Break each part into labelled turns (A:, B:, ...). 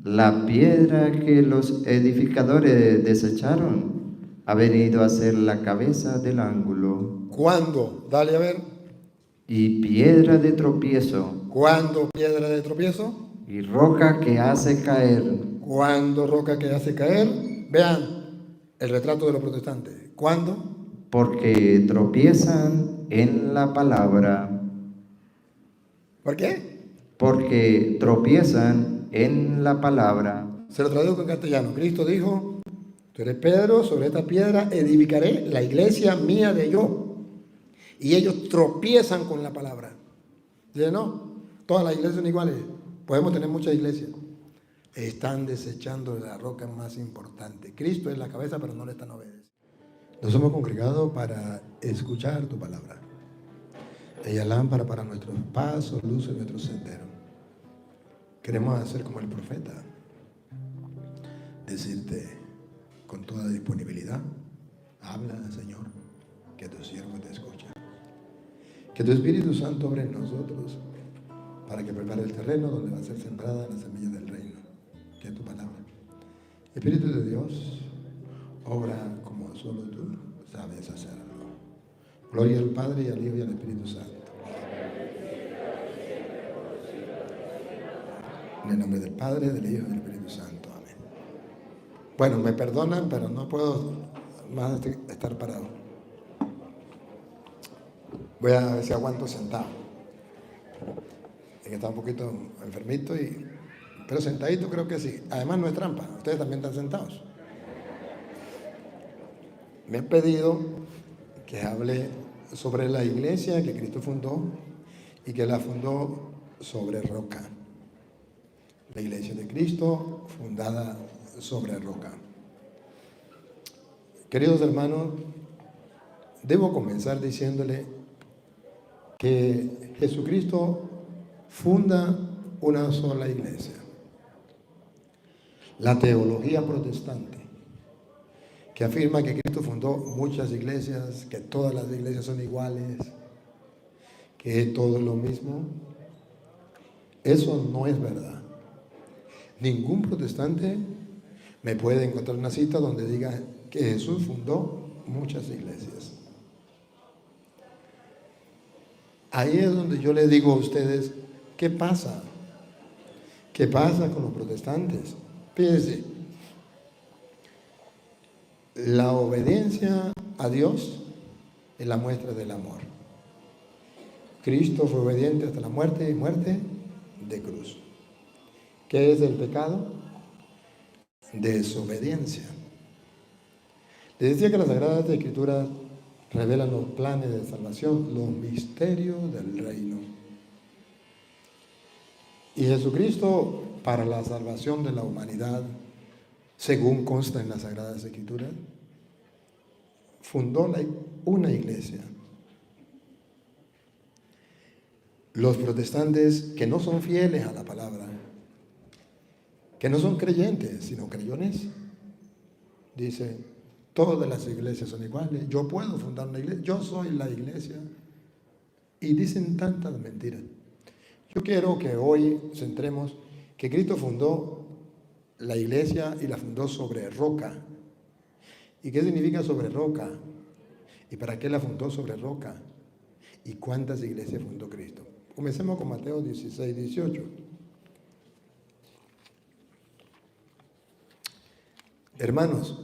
A: La piedra que los edificadores desecharon ha venido a ser la cabeza del ángulo.
B: ¿Cuándo? Dale a ver.
A: Y piedra de tropiezo.
B: ¿Cuándo piedra de tropiezo?
A: Y roca que hace caer.
B: ¿Cuándo roca que hace caer? Vean el retrato de los protestantes. ¿Cuándo?
A: Porque tropiezan en la palabra.
B: ¿Por qué?
A: Porque tropiezan en la palabra.
B: Se lo traduzco en castellano. Cristo dijo: tú eres Pedro, sobre esta piedra edificaré la iglesia mía de yo. Y ellos tropiezan con la palabra. Dice, no, todas las iglesias son iguales. Podemos tener muchas iglesias. Están desechando la roca más importante. Cristo es la cabeza, pero no le están obedeciendo. Nos hemos congregado para escuchar tu palabra. Ella es lámpara para nuestros pasos, luz en nuestro sendero. Queremos hacer como el profeta. Decirte con toda disponibilidad: habla, Señor, que tu siervo te escucha. Que tu Espíritu Santo obre en nosotros para que prepare el terreno donde va a ser sembrada la semilla del reino, que es tu palabra. Espíritu de Dios, obra como solo tú sabes hacerlo. Gloria al Padre, y al Hijo, y al Espíritu Santo. En el nombre del Padre, del Hijo y del Espíritu Santo. Amén. Bueno, me perdonan, pero no puedo más estar parado. Voy a ver si aguanto sentado. Es que está un poquito enfermito, pero sentadito creo que sí. Además no es trampa, ustedes también están sentados. Me han pedido que hable sobre la iglesia que Cristo fundó y que la fundó sobre roca. La iglesia de Cristo fundada sobre roca. Queridos hermanos, debo comenzar diciéndole que Jesucristo funda una sola iglesia. La teología protestante, que afirma que Cristo fundó muchas iglesias, que todas las iglesias son iguales, que todo es lo mismo, eso no es verdad. Ningún protestante me puede encontrar una cita donde diga que Jesús fundó muchas iglesias. Ahí es donde yo les digo a ustedes, ¿qué pasa? ¿Qué pasa con los protestantes? Fíjense, la obediencia a Dios es la muestra del amor. Cristo fue obediente hasta la muerte y muerte de cruz. ¿Qué es el pecado? Desobediencia. Les decía que las Sagradas Escrituras revelan los planes de salvación, los misterios del reino. Y Jesucristo, para la salvación de la humanidad, según consta en las Sagradas Escrituras, fundó una iglesia. Los protestantes que no son fieles a la palabra, que no son creyentes, sino creyones, dicen, todas las iglesias son iguales, yo puedo fundar una iglesia, yo soy la iglesia. Y dicen tantas mentiras. Yo quiero que hoy centremos que Cristo fundó la iglesia y la fundó sobre roca. ¿Y qué significa sobre roca? ¿Y para qué la fundó sobre roca? ¿Y cuántas iglesias fundó Cristo? Comencemos con Mateo 16, 18. Hermanos,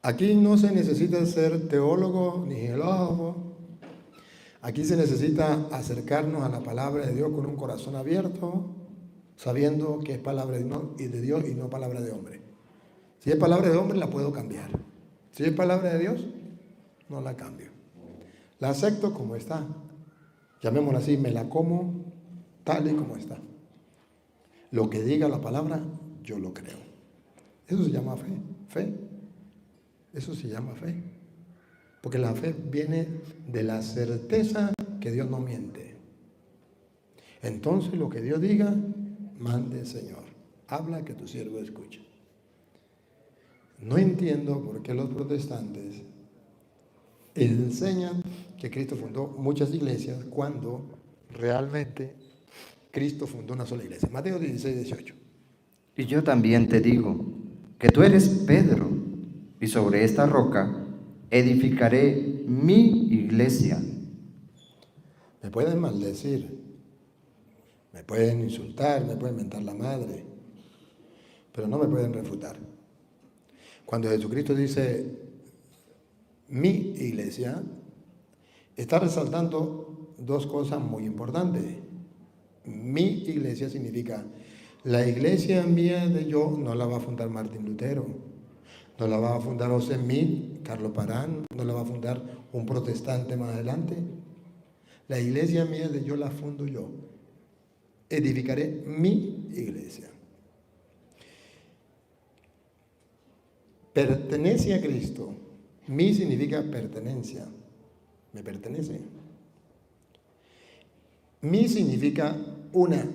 B: aquí no se necesita ser teólogo ni geólogo. Aquí se necesita acercarnos a la palabra de Dios con un corazón abierto, sabiendo que es palabra de Dios y no palabra de hombre. Si es palabra de hombre, la puedo cambiar. Si es palabra de Dios, no la cambio. La acepto como está. Llamémosla así, me la como tal y como está. Lo que diga la palabra, yo lo creo. Eso se llama fe. Eso se llama fe. Porque la fe viene de la certeza que Dios no miente. Entonces lo que Dios diga, mande, Señor. Habla que tu siervo escuche. No entiendo por qué los protestantes enseñan que Cristo fundó muchas iglesias cuando realmente Cristo fundó una sola iglesia. Mateo 16, 18.
A: Y yo también te digo que tú eres Pedro, y sobre esta roca edificaré mi iglesia.
B: Me pueden maldecir, me pueden insultar, me pueden mentar la madre, pero no me pueden refutar. Cuando Jesucristo dice mi iglesia, está resaltando dos cosas muy importantes. Mi iglesia significa la iglesia mía de yo no la va a fundar Martín Lutero, no la va a fundar José Mil, Carlos Parán, no la va a fundar un protestante más adelante. La iglesia mía de yo la fundo yo. Edificaré mi iglesia. Pertenece a Cristo. Mi significa pertenencia. Me pertenece. Mi significa una.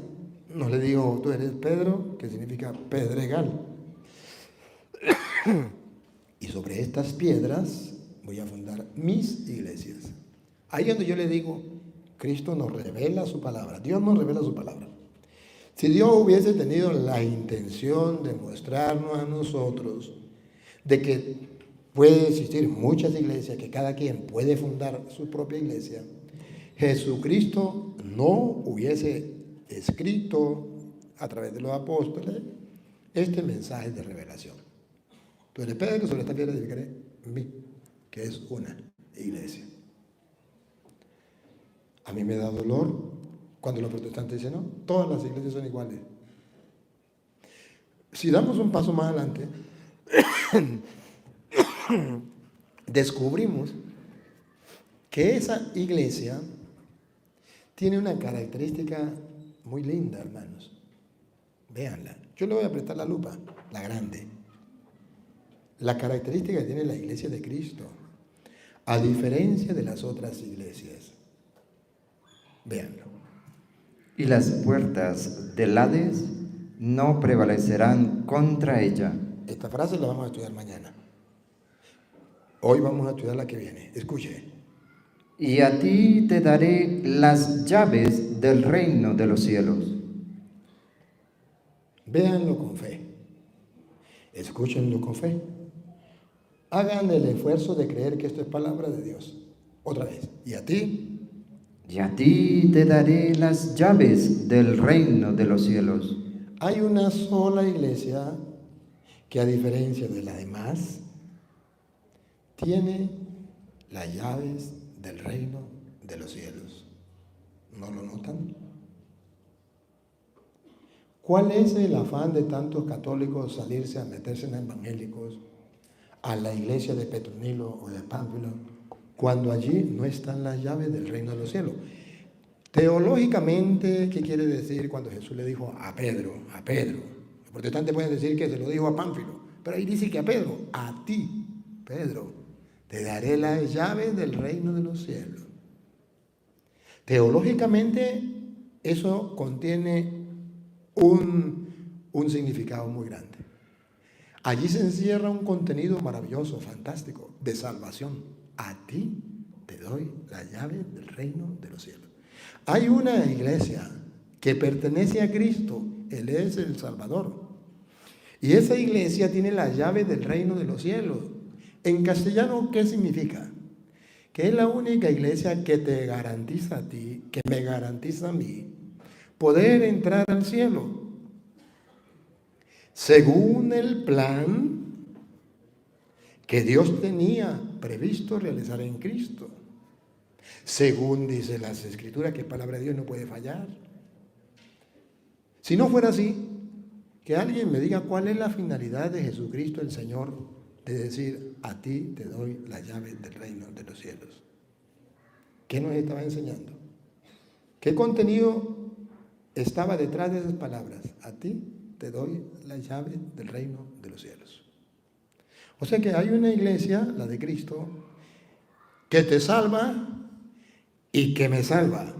B: No le digo tú eres Pedro, que significa pedregal. Y sobre estas piedras voy a fundar mis iglesias. Ahí es donde yo le digo, Cristo nos revela su palabra. Dios nos revela su palabra. Si Dios hubiese tenido la intención de mostrarnos a nosotros de que puede existir muchas iglesias, que cada quien puede fundar su propia iglesia, Jesucristo no hubiese escrito a través de los apóstoles este mensaje de revelación. Tú eres Pedro, sobre esta piedra edificaré mí, que es una iglesia. A mí me da dolor cuando los protestantes dicen, no, todas las iglesias son iguales. Si damos un paso más adelante, descubrimos que esa iglesia tiene una característica muy linda, hermanos. Véanla. Yo le voy a prestar la lupa, la grande. La característica que tiene la iglesia de Cristo, a diferencia de las otras iglesias. Véanlo.
A: Y las puertas del Hades no prevalecerán contra ella.
B: Esta frase la vamos a estudiar mañana. Hoy vamos a estudiar la que viene. Escuche.
A: Y a ti te daré las llaves del reino de los cielos.
B: Véanlo con fe. Escúchenlo con fe. Hagan el esfuerzo de creer que esto es palabra de Dios. Otra vez. Y a ti.
A: Y a ti te daré las llaves del reino de los cielos.
B: Hay una sola iglesia que, a diferencia de las demás, tiene las llaves del reino de los cielos. ¿No lo notan? ¿Cuál es el afán de tantos católicos salirse a meterse en evangélicos a la iglesia de Petronilo o de Pánfilo cuando allí no están las llaves del reino de los cielos? Teológicamente, ¿qué quiere decir cuando Jesús le dijo a Pedro? Los protestantes pueden decir que se lo dijo a Pánfilo, pero ahí dice que a Pedro, a ti, Pedro, te daré las llaves del reino de los cielos. Teológicamente, eso contiene un significado muy grande. Allí se encierra un contenido maravilloso, fantástico, de salvación. A ti te doy la llave del reino de los cielos. Hay una iglesia que pertenece a Cristo, Él es el Salvador. Y esa iglesia tiene la llave del reino de los cielos. En castellano, ¿qué significa? Que es la única iglesia que te garantiza a ti, que me garantiza a mí, poder entrar al cielo. Según el plan que Dios tenía previsto realizar en Cristo. Según dice las Escrituras, que palabra de Dios no puede fallar. Si no fuera así, que alguien me diga cuál es la finalidad de Jesucristo el Señor de decir, a ti te doy la llave del reino de los cielos. ¿Qué nos estaba enseñando? ¿Qué contenido estaba detrás de esas palabras? A ti te doy la llave del reino de los cielos. O sea que hay una iglesia, la de Cristo, que te salva y que me salva,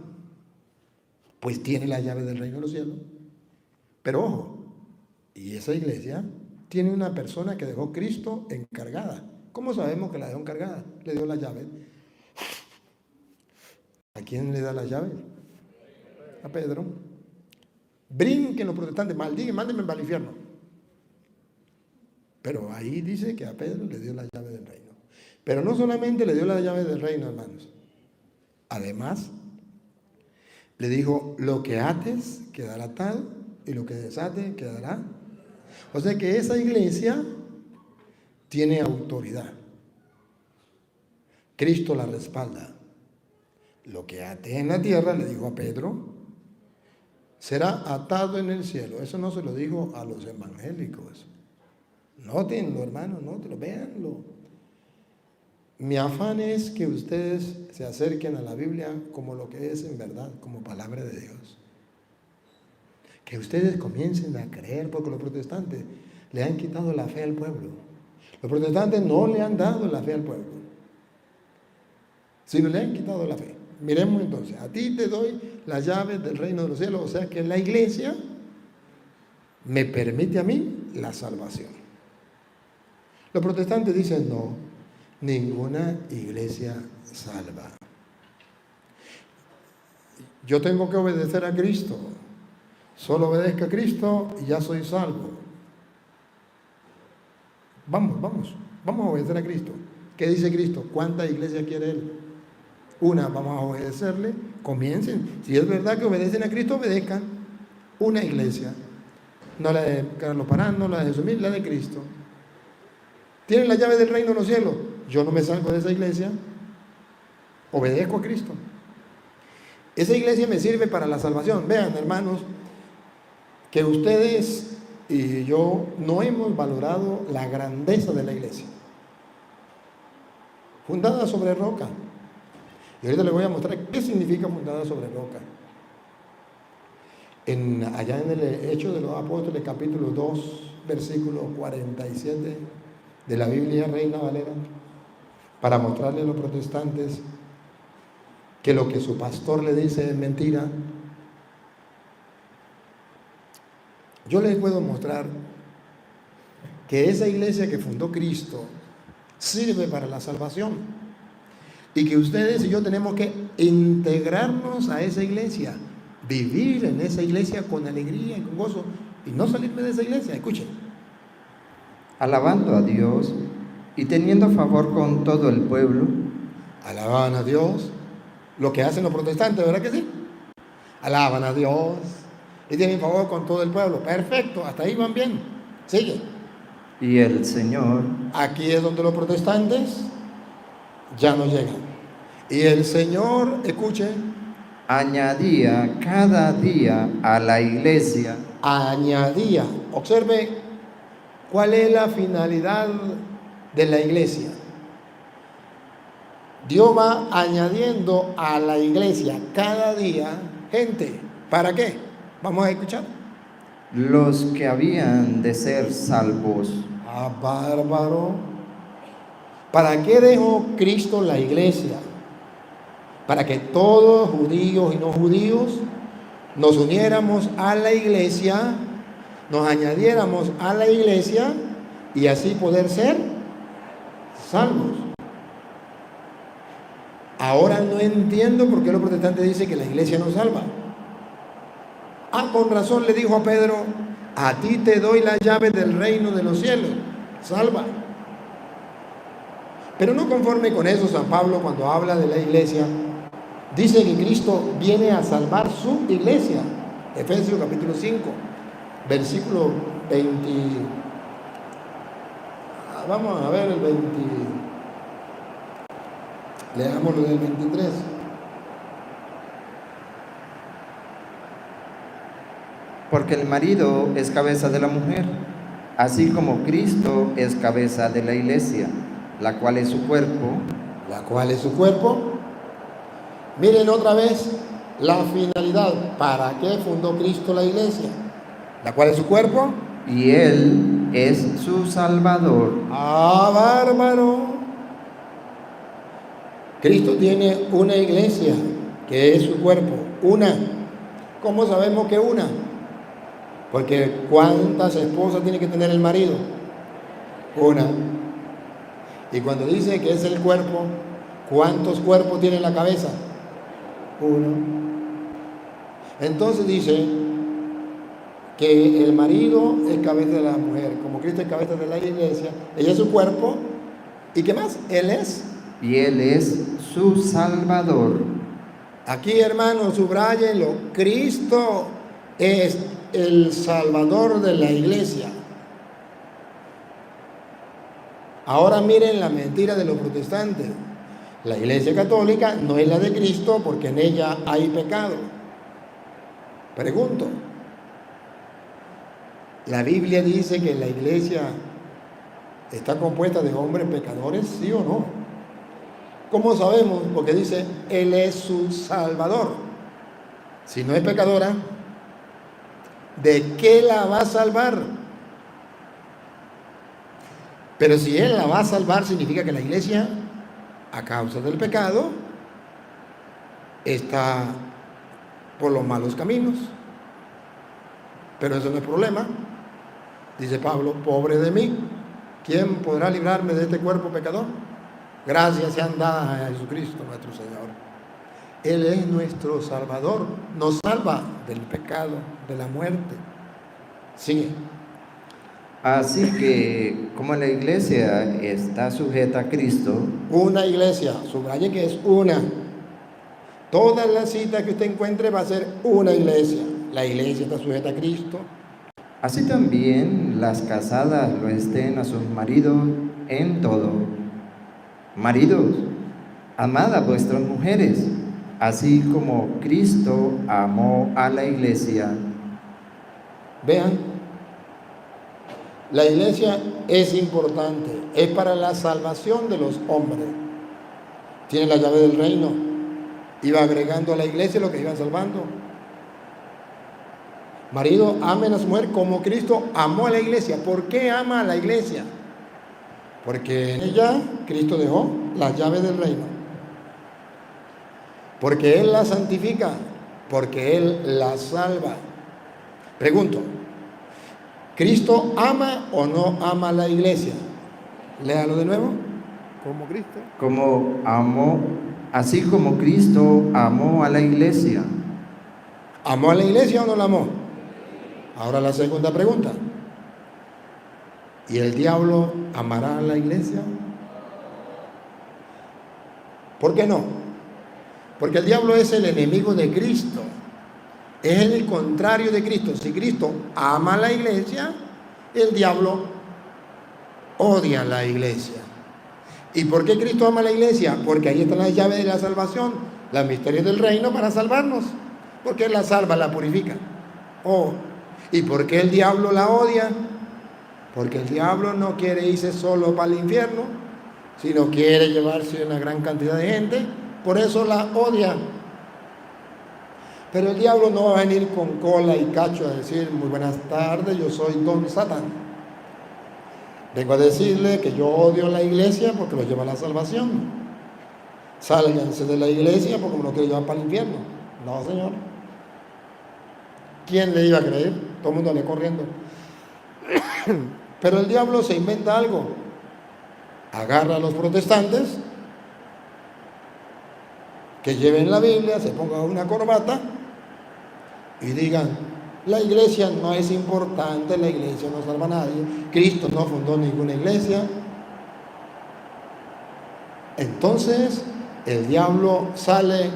B: pues tiene la llave del reino de los cielos. Pero ojo, y esa iglesia tiene una persona que dejó Cristo encargada. ¿Cómo sabemos que la dejó encargada? Le dio la llave. ¿A quién le da la llave? A Pedro. Brinquen los protestantes, maldíganme, mándenme para el infierno. Pero ahí dice que a Pedro le dio la llave del reino. Pero no solamente le dio la llave del reino, hermanos. Además, le dijo, lo que ates quedará tal y lo que desate quedará. O sea que esa iglesia tiene autoridad. Cristo la respalda. Lo que ate en la tierra, le dijo a Pedro, será atado en el cielo. Eso no se lo dijo a los evangélicos. Nótenlo, hermanos, nótenlo, véanlo. Mi afán es que ustedes se acerquen a la Biblia como lo que es en verdad, como palabra de Dios. Que ustedes comiencen a creer, porque los protestantes le han quitado la fe al pueblo. Los protestantes no le han dado la fe al pueblo, sino le han quitado la fe. Miremos entonces, a ti te doy las llaves del reino de los cielos, o sea que la iglesia me permite a mí la salvación. Los protestantes dicen no, ninguna iglesia salva. Yo tengo que obedecer a Cristo, solo obedezco a Cristo y ya soy salvo. Vamos a obedecer a Cristo. ¿Qué dice Cristo? ¿Cuántas iglesias quiere Él? Una, vamos a obedecerle, comiencen. Si es verdad que obedecen a Cristo, obedezcan una iglesia. No la de Carlos Parán, no la de Jesús, la de Cristo. Tienen la llave del reino de los cielos. Yo no me salgo de esa iglesia, obedezco a Cristo. Esa iglesia me sirve para la salvación. Vean, hermanos, que ustedes y yo no hemos valorado la grandeza de la iglesia. Fundada sobre roca. Y ahorita les voy a mostrar qué significa fundada sobre roca. Allá en el Hechos de los Apóstoles, capítulo 2, versículo 47 de la Biblia Reina Valera, para mostrarle a los protestantes que lo que su pastor le dice es mentira. Yo les puedo mostrar que esa iglesia que fundó Cristo sirve para la salvación y que ustedes y yo tenemos que integrarnos a esa iglesia, vivir en esa iglesia con alegría y con gozo y no salirme de esa iglesia. Escuchen.
A: Alabando a Dios y teniendo favor con todo el pueblo.
B: Alaban a Dios, lo que hacen los protestantes, ¿verdad que sí? Alaban a Dios y tienen favor con todo el pueblo. Perfecto, hasta ahí van bien. Sigue.
A: Y el Señor.
B: Aquí es donde los protestantes ya no llegan. Y el Señor, escuchen,
A: añadía cada día a la iglesia.
B: Añadía. Observe cuál es la finalidad de la iglesia. Dios va añadiendo a la iglesia cada día gente. ¿Para qué? Vamos a escuchar.
A: Los que habían de ser salvos.
B: Ah, bárbaro. ¿Para qué dejó Cristo la iglesia? Para que todos, judíos y no judíos, nos uniéramos a la iglesia, nos añadiéramos a la iglesia y así poder ser salvos. Ahora no entiendo por qué los protestantes dicen que la iglesia no salva. Ah, con razón le dijo a Pedro, a ti te doy la llave del reino de los cielos, salva. Pero no conforme con eso, San Pablo cuando habla de la iglesia, dice que Cristo viene a salvar su iglesia. Efesios capítulo 5, versículo 20. Vamos a ver el 20. Leámoslo del 23.
A: Porque el marido es cabeza de la mujer, así como Cristo es cabeza de la iglesia, la cual es su cuerpo.
B: La cual es su cuerpo. Miren otra vez la finalidad. ¿Para qué fundó Cristo la iglesia? La cual es su cuerpo.
A: Y Él es su Salvador.
B: ¡Ah, bárbaro! Cristo tiene una iglesia que es su cuerpo. Una. ¿Cómo sabemos que una? Porque ¿cuántas esposas tiene que tener el marido? Una. Y cuando dice que es el cuerpo, ¿cuántos cuerpos tiene la cabeza? Uno. Entonces dice que el marido es cabeza de la mujer, como Cristo es cabeza de la iglesia, ella es su cuerpo, ¿y qué más? Él es.
A: Y Él es su Salvador.
B: Aquí, hermanos, subrayenlo, Cristo es el Salvador de la iglesia. Ahora miren la mentira de los protestantes. La iglesia católica no es la de Cristo porque en ella hay pecado. Pregunto, ¿la Biblia dice que la iglesia está compuesta de hombres pecadores, sí o no? ¿Cómo sabemos? Porque dice, Él es su Salvador. Si no es pecadora, ¿de qué la va a salvar? Pero si Él la va a salvar, significa que la iglesia, a causa del pecado, está por los malos caminos. Pero eso no es problema. Dice Pablo, pobre de mí, ¿quién podrá librarme de este cuerpo pecador? Gracias sean dadas a Jesucristo nuestro Señor. Él es nuestro Salvador, nos salva del pecado, de la muerte. Sigue.
A: Así que, como la iglesia está sujeta a Cristo,
B: Una iglesia, subraye que es una. Todas las citas que usted encuentre va a ser una iglesia. La iglesia está sujeta a Cristo.
A: así también las casadas lo estén a sus maridos en todo. Maridos, amad a vuestras mujeres, así como Cristo amó a la iglesia.
B: Vean, la iglesia es importante, es para la salvación de los hombres. Tiene la llave del reino. Iba agregando a la iglesia lo que iban salvando. Marido, amen a su mujer como Cristo amó a la iglesia. ¿Por qué ama a la iglesia? Porque en ella Cristo dejó las llaves del reino. Porque Él la santifica. Porque Él la salva. Pregunto, ¿Cristo ama o no ama a la iglesia? Léalo de nuevo. Como Cristo.
A: Como amó, así como Cristo amó a la iglesia.
B: ¿Amó a la iglesia o no la amó? Ahora la segunda pregunta. ¿Y el diablo amará a la iglesia? ¿Por qué no? Porque el diablo es el enemigo de Cristo. Es el contrario de Cristo. Si Cristo ama a la iglesia, el diablo odia a la iglesia. ¿Y por qué Cristo ama a la iglesia? Porque ahí están las llaves de la salvación, los misterios del reino para salvarnos. Porque Él la salva, la purifica. ¿Y por qué el diablo la odia? Porque el diablo no quiere irse solo para el infierno, sino quiere llevarse una gran cantidad de gente. Por eso la odia. Pero el diablo no va a venir con cola y cacho a decir, muy buenas tardes, yo soy Don Satán. Vengo a decirle que yo odio la iglesia porque lo lleva a la salvación. Sálganse de la iglesia porque me lo quiero llevar para el infierno. No, señor. ¿Quién le iba a creer? Todo el mundo le corriendo. Pero el diablo se inventa algo. Agarra a los protestantes que lleven la Biblia, se pongan una corbata y digan, la iglesia no es importante, la iglesia no salva a nadie, Cristo no fundó ninguna iglesia. Entonces el diablo sale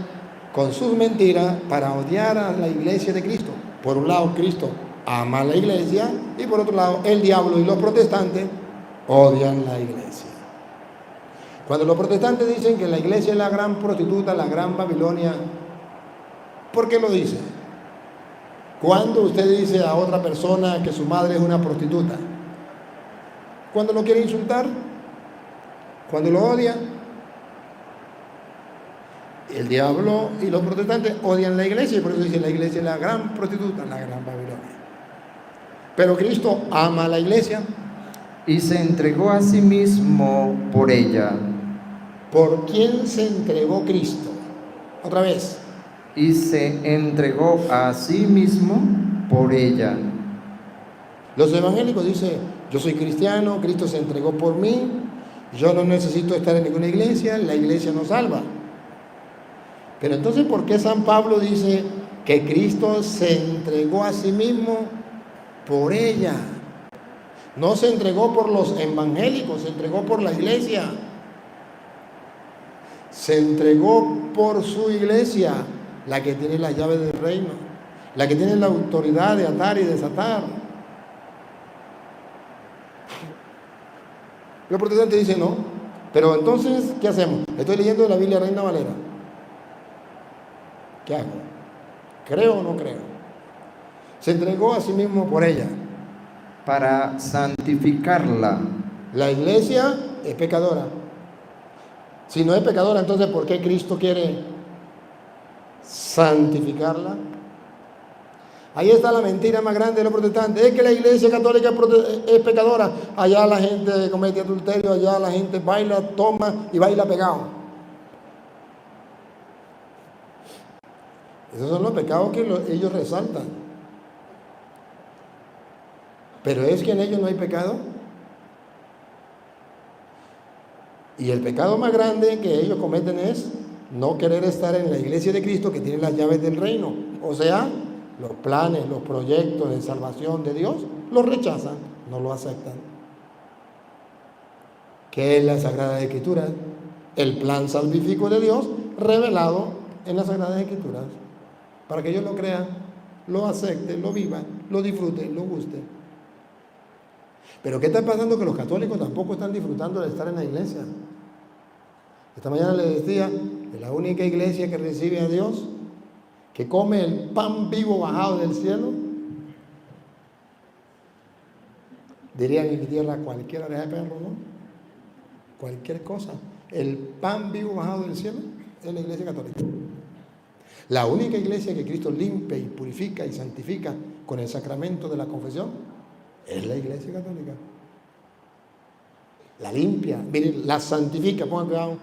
B: con sus mentiras para odiar a la iglesia de Cristo. Por un lado, Cristo ama a la iglesia y por otro lado, el diablo y los protestantes odian la iglesia. Cuando los protestantes dicen que la iglesia es la gran prostituta, la gran Babilonia, ¿por qué lo dicen? Cuando usted dice a otra persona que su madre es una prostituta, cuando lo quiere insultar, cuando lo odia, el diablo y los protestantes odian la iglesia y por eso dicen la iglesia es la gran prostituta, la gran Babilonia. Pero Cristo ama a la iglesia
A: Y se entregó a sí mismo por ella.
B: ¿Por quién se entregó Cristo? Otra vez.
A: Y se entregó a sí mismo por ella.
B: Los evangélicos dicen, yo soy cristiano, Cristo se entregó por mí, yo no necesito estar en ninguna iglesia, la iglesia nos salva. Pero entonces, ¿por qué San Pablo dice que Cristo se entregó a sí mismo por ella. No se entregó por los evangélicos, se entregó por la iglesia. Se entregó por su iglesia, la que tiene las llaves del reino, la que tiene la autoridad de atar y desatar. Los protestantes dicen no, pero entonces, ¿qué hacemos? Estoy leyendo de la Biblia Reina Valera. ¿Qué hago? ¿Creo o no creo? Se entregó a sí mismo por ella.
A: Para santificarla.
B: La iglesia es pecadora. Si no es pecadora, entonces ¿por qué Cristo quiere santificarla? Ahí está la mentira más grande de los protestantes. Es que la iglesia católica es pecadora. Allá la gente comete adulterio, allá la gente baila, toma y baila pegado. Esos son los pecados que ellos resaltan. Pero es que en ellos no hay pecado. Y el pecado más grande que ellos cometen es no querer estar en la iglesia de Cristo, que tiene las llaves del reino. O sea, los planes, los proyectos de salvación de Dios, los rechazan, no lo aceptan. ¿Qué es la Sagrada Escritura? El plan salvífico de Dios revelado en las Sagradas Escrituras. Para que ellos lo crean, lo acepten, lo vivan, lo disfruten, lo gusten. Pero ¿qué está pasando? Que los católicos tampoco están disfrutando de estar en la iglesia. Esta mañana les decía que la única iglesia que recibe a Dios, que come el pan vivo bajado del cielo, dirían en mi tierra cualquier oreja de perro, ¿no? Cualquier cosa. El pan vivo bajado del cielo es la iglesia católica. La única iglesia que Cristo limpia y purifica y santifica con el sacramento de la confesión es la iglesia católica. La limpia, miren, la santifica, pongan cuidado.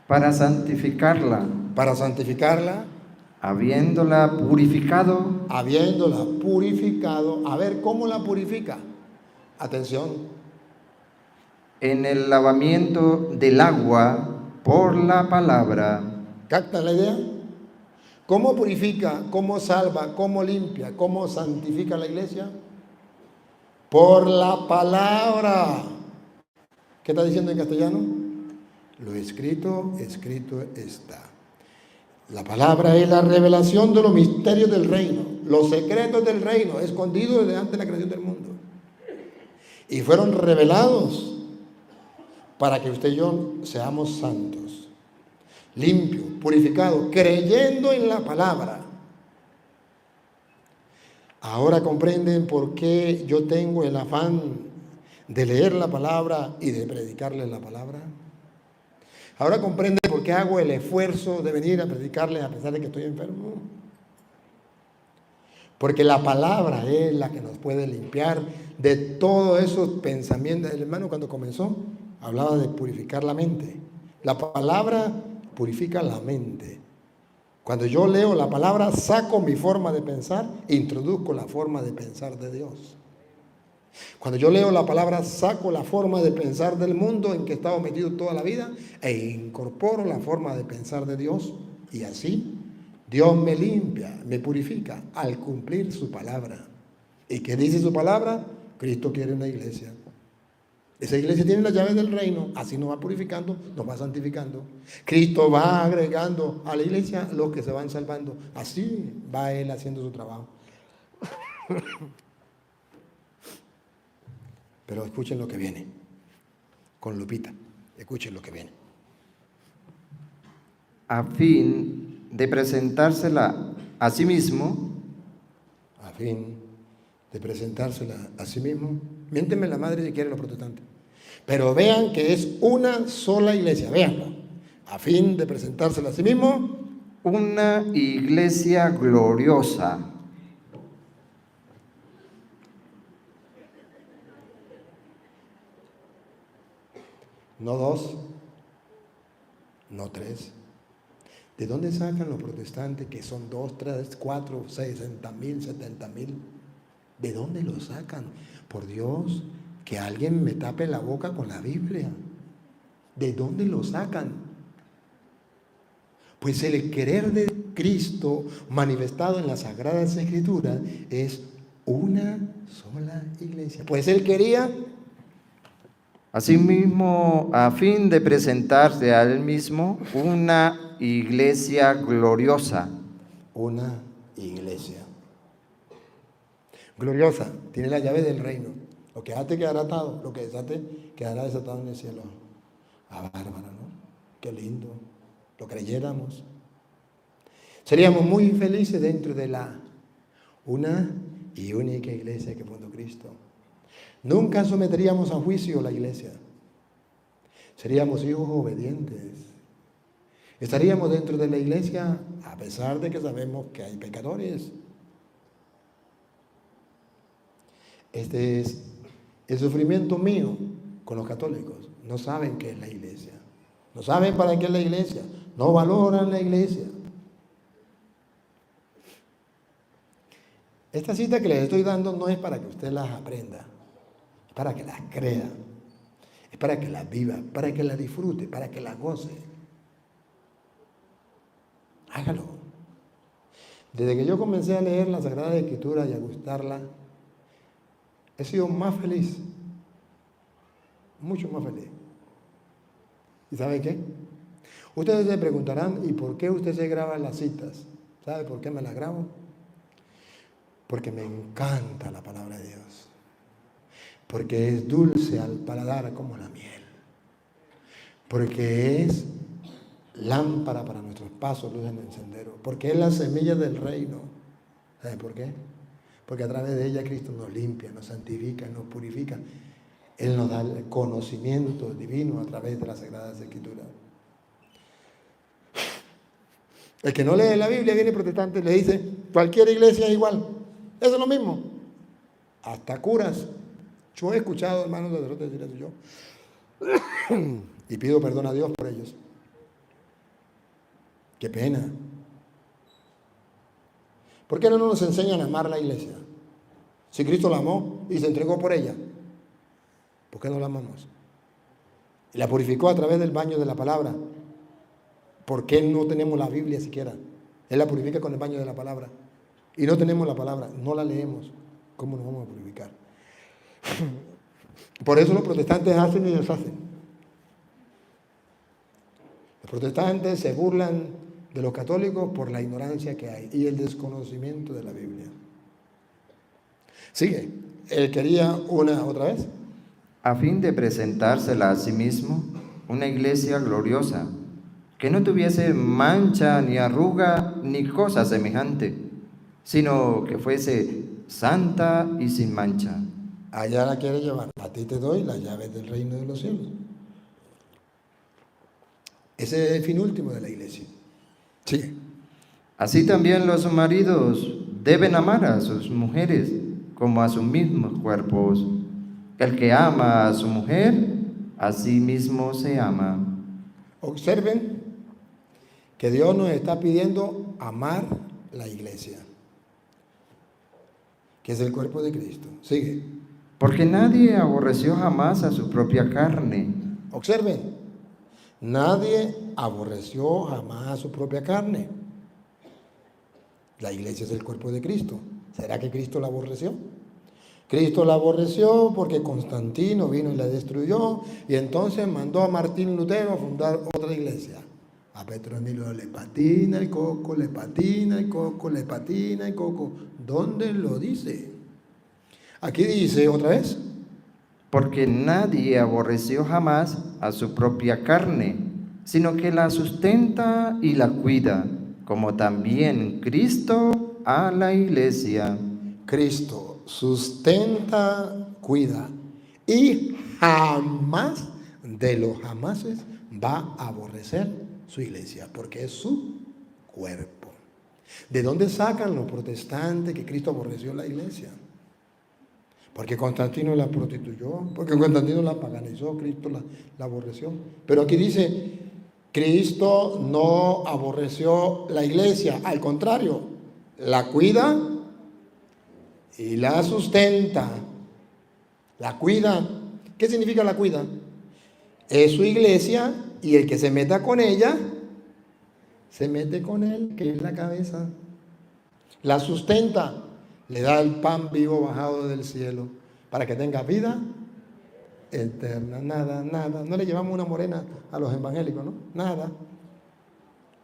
A: Para santificarla.
B: Para santificarla.
A: Habiéndola purificado.
B: Habiéndola purificado. A ver, ¿cómo la purifica? Atención.
A: En el lavamiento del agua por la palabra.
B: ¿Captan la idea? ¿Cómo purifica, cómo salva, cómo limpia, cómo santifica la iglesia? Por la palabra. ¿Qué está diciendo en castellano? Lo escrito, escrito está. La palabra es la revelación de los misterios del reino, los secretos del reino, escondidos desde antes de la creación del mundo. Y fueron revelados para que usted y yo seamos santos, limpios, purificados, creyendo en la palabra. Ahora comprenden por qué yo tengo el afán de leer la palabra y de predicarles la palabra. Ahora comprenden por qué hago el esfuerzo de venir a predicarles a pesar de que estoy enfermo. Porque la palabra es la que nos puede limpiar de todos esos pensamientos. El hermano cuando comenzó hablaba de purificar la mente. La palabra purifica la mente. Cuando yo leo la palabra, saco mi forma de pensar, introduzco la forma de pensar de Dios. Cuando yo leo la palabra, saco la forma de pensar del mundo en que he estado metido toda la vida e incorporo la forma de pensar de Dios. Y así, Dios me limpia, me purifica al cumplir su palabra. ¿Y qué dice su palabra? Cristo quiere una iglesia. Esa iglesia tiene las llaves del reino, así nos va purificando, nos va santificando. Cristo va agregando a la iglesia los que se van salvando. Así va Él haciendo su trabajo. Pero escuchen lo que viene, con lupita, escuchen lo que viene.
A: A fin de presentársela a sí mismo.
B: A fin de presentársela a sí mismo. Miéntenme la madre si quieren los protestantes. Pero vean que es una sola iglesia, véanlo. A fin de presentársela a sí mismo.
A: Una iglesia gloriosa.
B: No dos, no tres. ¿De dónde sacan los protestantes que son 2, 3, 4, 60,000, 70,000? ¿De dónde lo sacan? Por Dios, que alguien me tape la boca con la Biblia. ¿De dónde lo sacan? Pues el querer de Cristo manifestado en las Sagradas Escrituras es una sola iglesia. Pues él quería
A: Asimismo, a fin de presentarse a él mismo una iglesia gloriosa.
B: una iglesia gloriosa. Tiene la llave del reino. Lo que ate quedará atado, lo que desate quedará desatado en el cielo. Ah, bárbara, ¿no? Qué lindo. Lo creyéramos. Seríamos muy felices dentro de la una y única iglesia que fundó Cristo. Nunca someteríamos a juicio la iglesia. Seríamos hijos obedientes. Estaríamos dentro de la iglesia a pesar de que sabemos que hay pecadores. Este es el sufrimiento mío con los católicos. No saben qué es la iglesia. No saben para qué es la iglesia. No valoran la iglesia. Esta cita que les estoy dando no es para que usted las aprenda. Es para que las crea. Es para que las viva, para que las disfrute, para que las goce. Hágalo. Desde que yo comencé a leer la Sagrada Escritura y a gustarla, he sido más feliz. Mucho más feliz. ¿Y sabe qué? Ustedes se preguntarán, ¿y por qué usted se graba las citas? ¿Sabe por qué me las grabo? Porque me encanta la palabra de Dios. Porque es dulce al paladar como la miel. Porque es lámpara para nuestros pasos, luz en el sendero. Porque es la semilla del reino. ¿Sabe por qué? Porque a través de ella Cristo nos limpia, nos santifica, nos purifica. Él nos da el conocimiento divino a través de las Sagradas Escrituras. El que no lee la Biblia viene protestante y le dice, cualquier iglesia es igual. Eso es lo mismo. Hasta curas. Yo he escuchado, hermanos sacerdotes, decir eso yo. Y pido perdón a Dios por ellos. Qué pena. ¿Por qué no nos enseñan a amar la iglesia? Si Cristo la amó y se entregó por ella, ¿por qué no la amamos? Y la purificó a través del baño de la palabra. ¿Por qué no tenemos la Biblia siquiera? Él la purifica con el baño de la palabra. Y no tenemos la palabra, no la leemos. ¿Cómo nos vamos a purificar? Por eso los protestantes hacen y deshacen. Los protestantes se burlan de los católicos por la ignorancia que hay y el desconocimiento de la Biblia. Sigue. Él quería otra vez.
A: A fin de presentársela a sí mismo una iglesia gloriosa, que no tuviese mancha ni arruga ni cosa semejante, sino que fuese santa y sin mancha.
B: Allá la quiere llevar. A ti te doy las llaves del reino de los cielos. Ese es el fin último de la iglesia. Sigue.
A: Así también los maridos deben amar a sus mujeres como a sus mismos cuerpos. El que ama a su mujer, a sí mismo se ama.
B: Observen que Dios nos está pidiendo amar la iglesia, que es el cuerpo de Cristo. Sigue.
A: Porque nadie aborreció jamás a su propia carne.
B: Observen, nadie aborreció jamás a su propia carne. La iglesia es el cuerpo de Cristo. ¿Será que Cristo la aborreció? Cristo la aborreció porque Constantino vino y la destruyó y entonces mandó a Martín Lutero a fundar otra iglesia. A Petronilo le patina el coco, le patina el coco, le patina el coco. ¿Dónde lo dice? Aquí dice otra vez.
A: Porque nadie aborreció jamás a su propia carne, sino que la sustenta y la cuida, como también Cristo a la iglesia.
B: Cristo sustenta, cuida y jamás de los jamases va a aborrecer su iglesia, porque es su cuerpo. ¿De dónde sacan los protestantes que Cristo aborreció la iglesia? Porque Constantino la prostituyó, porque Constantino la paganizó, Cristo la aborreció. Pero aquí dice, Cristo no aborreció la iglesia, al contrario, la cuida y la sustenta. La cuida. ¿Qué significa la cuida? Es su iglesia y el que se meta con ella, se mete con él, que es la cabeza. La sustenta. le da el pan vivo bajado del cielo para que tenga vida eterna. Nada, nada. No le llevamos una morena a los evangélicos, ¿no? Nada.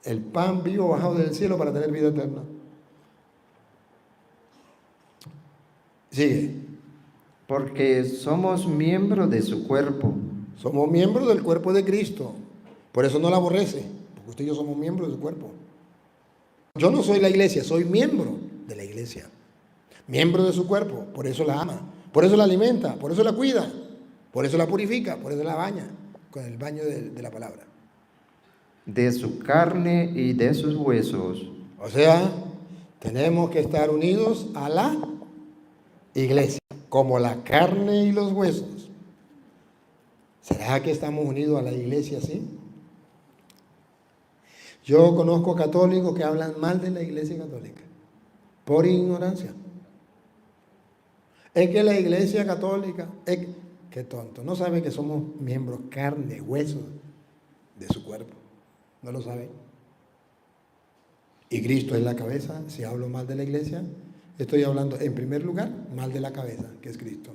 B: El pan vivo bajado del cielo para tener vida eterna. Sigue.
A: Porque somos miembros de su cuerpo.
B: Somos miembros del cuerpo de Cristo. Por eso no la aborrece, porque usted y yo somos miembros de su cuerpo. Yo no soy la iglesia, soy miembro de la iglesia. Miembro de su cuerpo, por eso la ama, por eso la alimenta, por eso la cuida, por eso la purifica, por eso la baña con el baño de la palabra.
A: De su carne y de sus huesos.
B: O sea, tenemos que estar unidos a la iglesia, como la carne y los huesos. ¿Será que estamos unidos a la iglesia así? Yo conozco católicos que hablan mal de la iglesia católica, por ignorancia. Es que la iglesia católica, qué tonto, no sabe que somos miembros, carne, huesos de su cuerpo. No lo sabe. Y Cristo es la cabeza. Si hablo mal de la iglesia, estoy hablando en primer lugar mal de la cabeza, que es Cristo.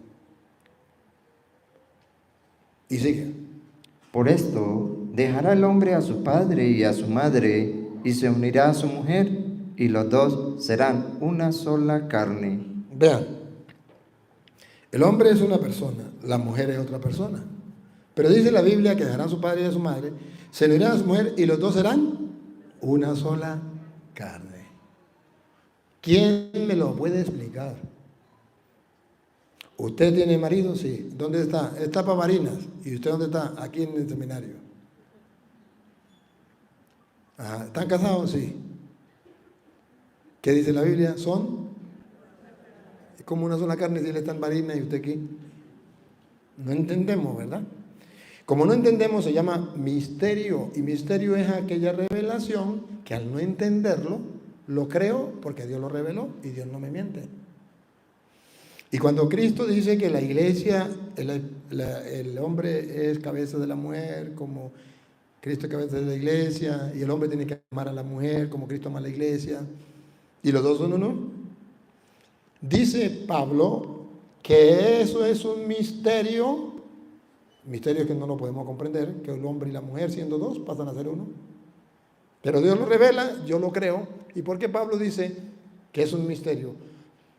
B: Y sigue.
A: Por esto dejará el hombre a su padre y a su madre, y se unirá a su mujer, y los dos serán una sola carne.
B: Vean, el hombre es una persona, la mujer es otra persona. Pero dice la Biblia que dejarán a su padre y a su madre, se unirán a su mujer, y los dos serán una sola carne. ¿Quién me lo puede explicar? ¿Usted tiene marido? Sí. ¿Dónde está? Está para Marinas. ¿Y usted dónde está? Aquí en el seminario. Ajá. ¿Están casados? Sí. ¿Qué dice la Biblia? Son como una sola carne si él está en Marinas y usted aquí. No entendemos, ¿verdad? Como no entendemos, se llama misterio. Y misterio es aquella revelación que al no entenderlo, lo creo porque Dios lo reveló y Dios no me miente. Y cuando Cristo dice que la iglesia, el hombre es cabeza de la mujer, como Cristo es cabeza de la iglesia, y el hombre tiene que amar a la mujer como Cristo ama a la iglesia, y los dos son uno, dice Pablo que eso es un misterio que no lo podemos comprender, que el hombre y la mujer siendo dos pasan a ser uno. Pero Dios lo revela, yo lo creo. ¿Y por qué Pablo dice que es un misterio?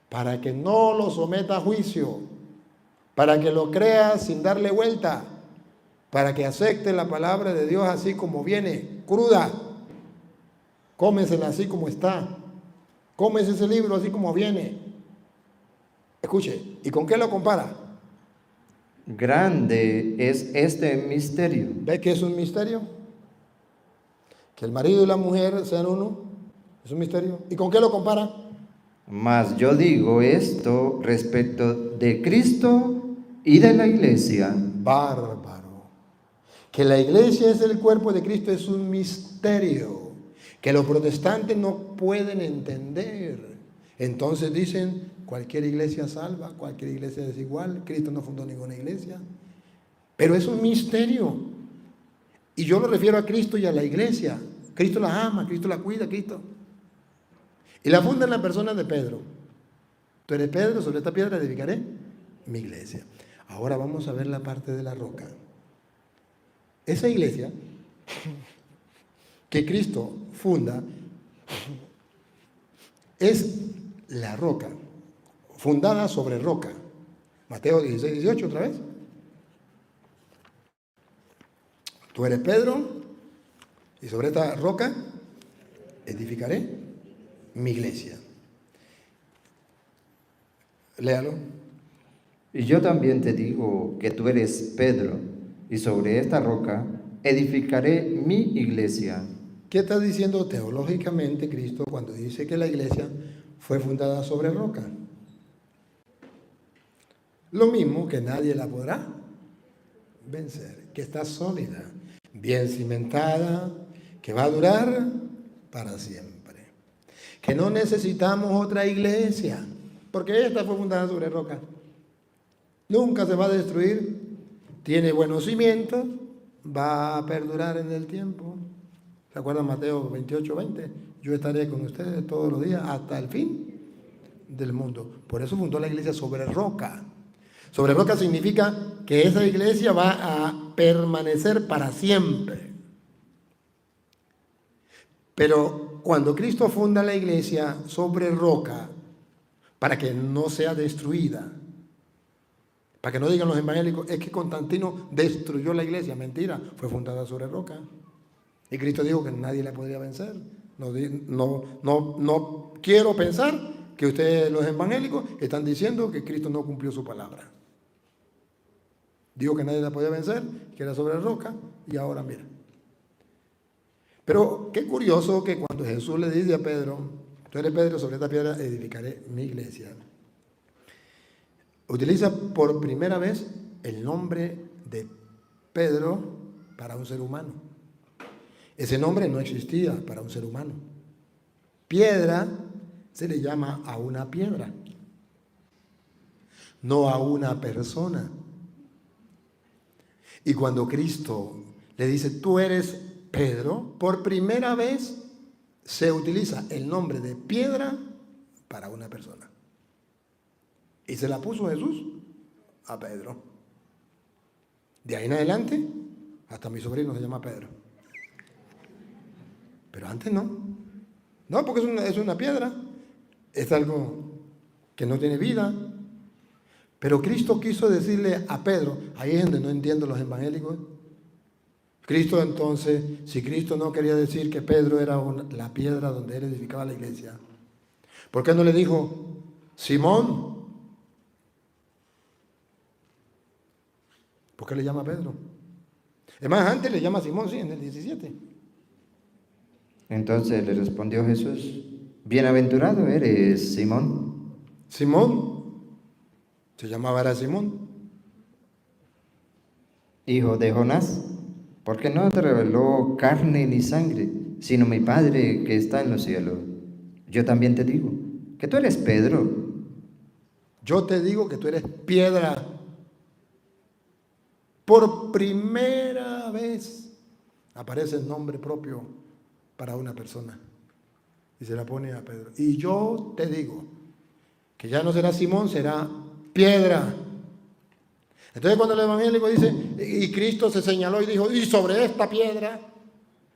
B: Para que no lo someta a juicio, para que lo crea sin darle vuelta, para que acepte la palabra de Dios así como viene, cruda. Cómesela así como está. Cómese ese libro así como viene. Escuche, ¿y con qué lo compara?
A: Grande es este misterio.
B: ¿Ve que es un misterio? Que el marido y la mujer sean uno, es un misterio. ¿Y con qué lo compara?
A: Mas yo digo esto respecto de Cristo y de la iglesia.
B: Bárbaro. Que la iglesia es el cuerpo de Cristo es un misterio que los protestantes no pueden entender. Entonces dicen, cualquier iglesia salva, cualquier iglesia es igual, Cristo no fundó ninguna iglesia. Pero es un misterio. Y yo lo refiero a Cristo y a la iglesia. Cristo la ama, Cristo la cuida, Cristo. Y la funda en la persona de Pedro. Tú eres Pedro, sobre esta piedra edificaré mi iglesia. Ahora vamos a ver la parte de la roca. Esa iglesia que Cristo funda es la roca, fundada sobre roca. Mateo 16, 18 otra vez. Tú eres Pedro y sobre esta roca edificaré mi iglesia. Léalo.
A: Y yo también te digo que tú eres Pedro, y sobre esta roca edificaré mi iglesia.
B: ¿Qué está diciendo teológicamente Cristo cuando dice que la iglesia fue fundada sobre roca? Lo mismo que nadie la podrá vencer, que está sólida, bien cimentada, que va a durar para siempre. Que no necesitamos otra iglesia, porque esta fue fundada sobre roca. Nunca se va a destruir, tiene buenos cimientos, va a perdurar en el tiempo. ¿Se acuerdan Mateo 28, 20? Yo estaré con ustedes todos los días hasta el fin del mundo. Por eso fundó la iglesia sobre roca. Sobre roca significa que esa iglesia va a permanecer para siempre. Pero cuando Cristo funda la iglesia sobre roca, para que no sea destruida, para que no digan los evangélicos, es que Constantino destruyó la iglesia. Mentira, fue fundada sobre roca. Y Cristo dijo que nadie la podría vencer. No quiero pensar que ustedes, los evangélicos, están diciendo que Cristo no cumplió su palabra. Dijo que nadie la podía vencer, que era sobre roca, y ahora mira. Pero qué curioso que cuando Jesús le dice a Pedro, tú eres Pedro, sobre esta piedra edificaré mi iglesia, utiliza por primera vez el nombre de Pedro para un ser humano. Ese nombre no existía para un ser humano. Piedra se le llama a una piedra, no a una persona. Y cuando Cristo le dice, tú eres Pedro, por primera vez se utiliza el nombre de piedra para una persona. Y se la puso Jesús a Pedro. De ahí en adelante, hasta mi sobrino se llama Pedro. Pero antes no. No, porque es una piedra. Es algo que no tiene vida. Pero Cristo quiso decirle a Pedro, ahí es donde no entiendo los evangélicos. Cristo entonces, si Cristo no quería decir que Pedro era la piedra donde él edificaba la iglesia, ¿por qué no le dijo Simón? ¿Por qué le llama Pedro? Es más, antes le llama Simón, sí, en el 17.
A: Entonces le respondió Jesús, bienaventurado eres, Simón.
B: Simón, se llamaba era Simón,
A: Hijo de Jonás, porque no te reveló carne ni sangre, sino mi Padre que está en los cielos. Yo también te digo que tú eres Pedro.
B: Yo te digo que tú eres piedra. Por primera vez aparece el nombre propio para una persona y se la pone a Pedro. Y yo te digo que ya no será Simón, será piedra. Entonces cuando el evangélico dice, y Cristo se señaló y dijo, y sobre esta piedra,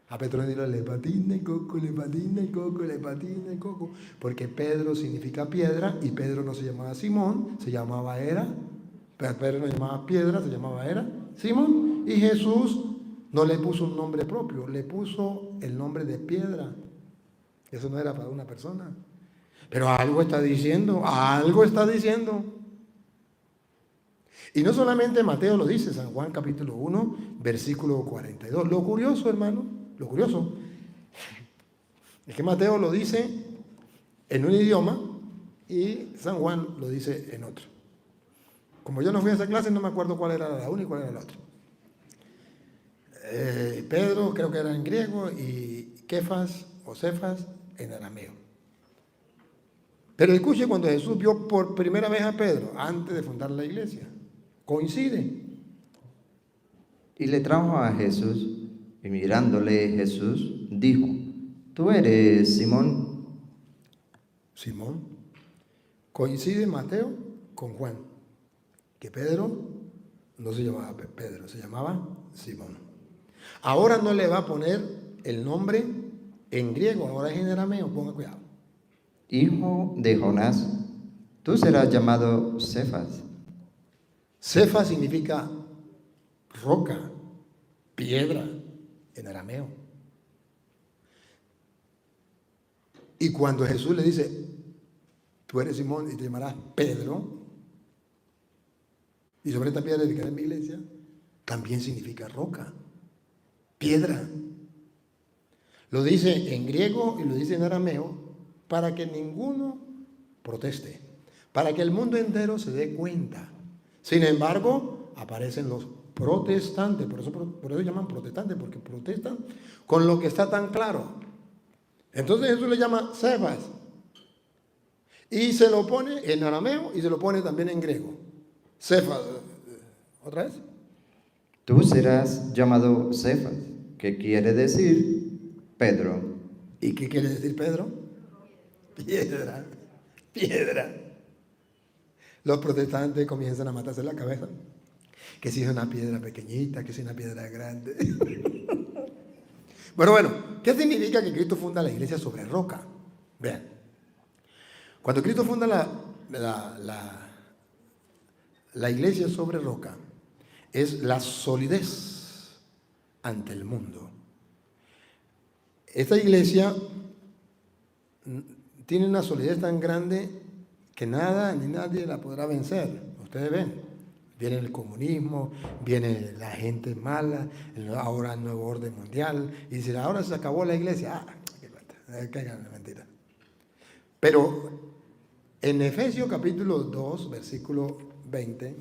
B: a Pedro le dijo, le patina y coco, le patina y coco, le patina y coco, porque Pedro significa piedra y Pedro no se llamaba Simón, se llamaba era, Pedro no se llamaba piedra, se llamaba era Simón, y Jesús no le puso un nombre propio, le puso el nombre de piedra. Eso no era para una persona, pero algo está diciendo, algo está diciendo. Y no solamente Mateo lo dice, San Juan capítulo 1, versículo 42. Lo curioso, hermano, lo curioso, es que Mateo lo dice en un idioma y San Juan lo dice en otro. Como yo no fui a esa clase, no me acuerdo cuál era la una y cuál era la otra. Pedro creo que era en griego y Kefas o Cefas en arameo. Pero escuche, cuando Jesús vio por primera vez a Pedro, antes de fundar la iglesia, coincide.
A: Y le trajo a Jesús, y mirándole Jesús, dijo, tú eres Simón.
B: Simón. Coincide Mateo con Juan, que Pedro no se llamaba Pedro, se llamaba Simón. Ahora no le va a poner el nombre en griego, ahora es en arameo, ponga cuidado.
A: Hijo de Jonás, tú serás llamado Cefas.
B: Cefas significa roca, piedra, en arameo. Y cuando Jesús le dice, tú eres Simón y te llamarás Pedro, y sobre esta piedra edificaré mi iglesia, también significa roca, piedra. Lo dice en griego y lo dice en arameo para que ninguno proteste, para que el mundo entero se dé cuenta. Sin embargo, aparecen los protestantes, por eso llaman protestantes, porque protestan con lo que está tan claro. Entonces Jesús le llama Cefas y se lo pone en arameo y se lo pone también en griego. Cefas, ¿otra vez?
A: Tú serás llamado Cefas, que quiere decir Pedro.
B: ¿Y qué quiere decir Pedro? Piedra, piedra. Los protestantes comienzan a matarse la cabeza. Que si es una piedra pequeñita, que si es una piedra grande. Bueno, ¿qué significa que Cristo funda la iglesia sobre roca? Vean, cuando Cristo funda la iglesia sobre roca, es la solidez ante el mundo. Esta iglesia tiene una solidez tan grande que nada ni nadie la podrá vencer. Ustedes ven. Viene el comunismo, viene la gente mala, ahora el nuevo orden mundial, y dicen, ahora se acabó la iglesia. Qué mentira. Pero en Efesios capítulo 2, versículo 20,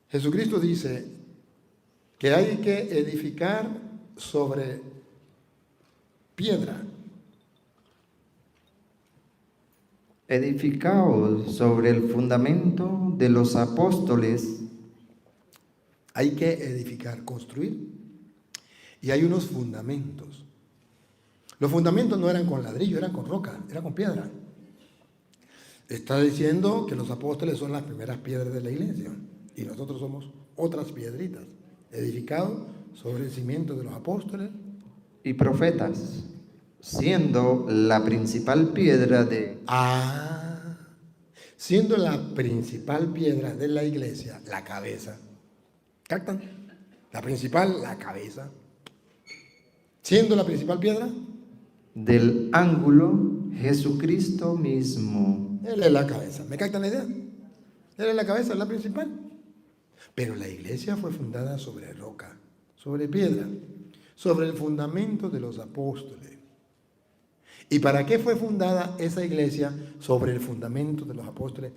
B: Jesucristo dice que hay que edificar sobre piedra.
A: Edificaos sobre el fundamento de los apóstoles.
B: Hay que edificar, construir. Y hay unos fundamentos. Los fundamentos no eran con ladrillo, eran con roca, eran con piedra. Está diciendo que los apóstoles son las primeras piedras de la iglesia. Y nosotros somos otras piedritas, edificados sobre el cimiento de los apóstoles
A: Y profetas, siendo la principal piedra de...
B: siendo la principal piedra de la iglesia, la cabeza. ¿Captan? La principal, la cabeza. Siendo la principal piedra
A: del ángulo, Jesucristo mismo.
B: Él es la cabeza. ¿Me captan la idea? Él es la cabeza, es la principal. Pero la iglesia fue fundada sobre roca, sobre piedra, sobre el fundamento de los apóstoles. ¿Y para qué fue fundada esa iglesia sobre el fundamento de los apóstoles?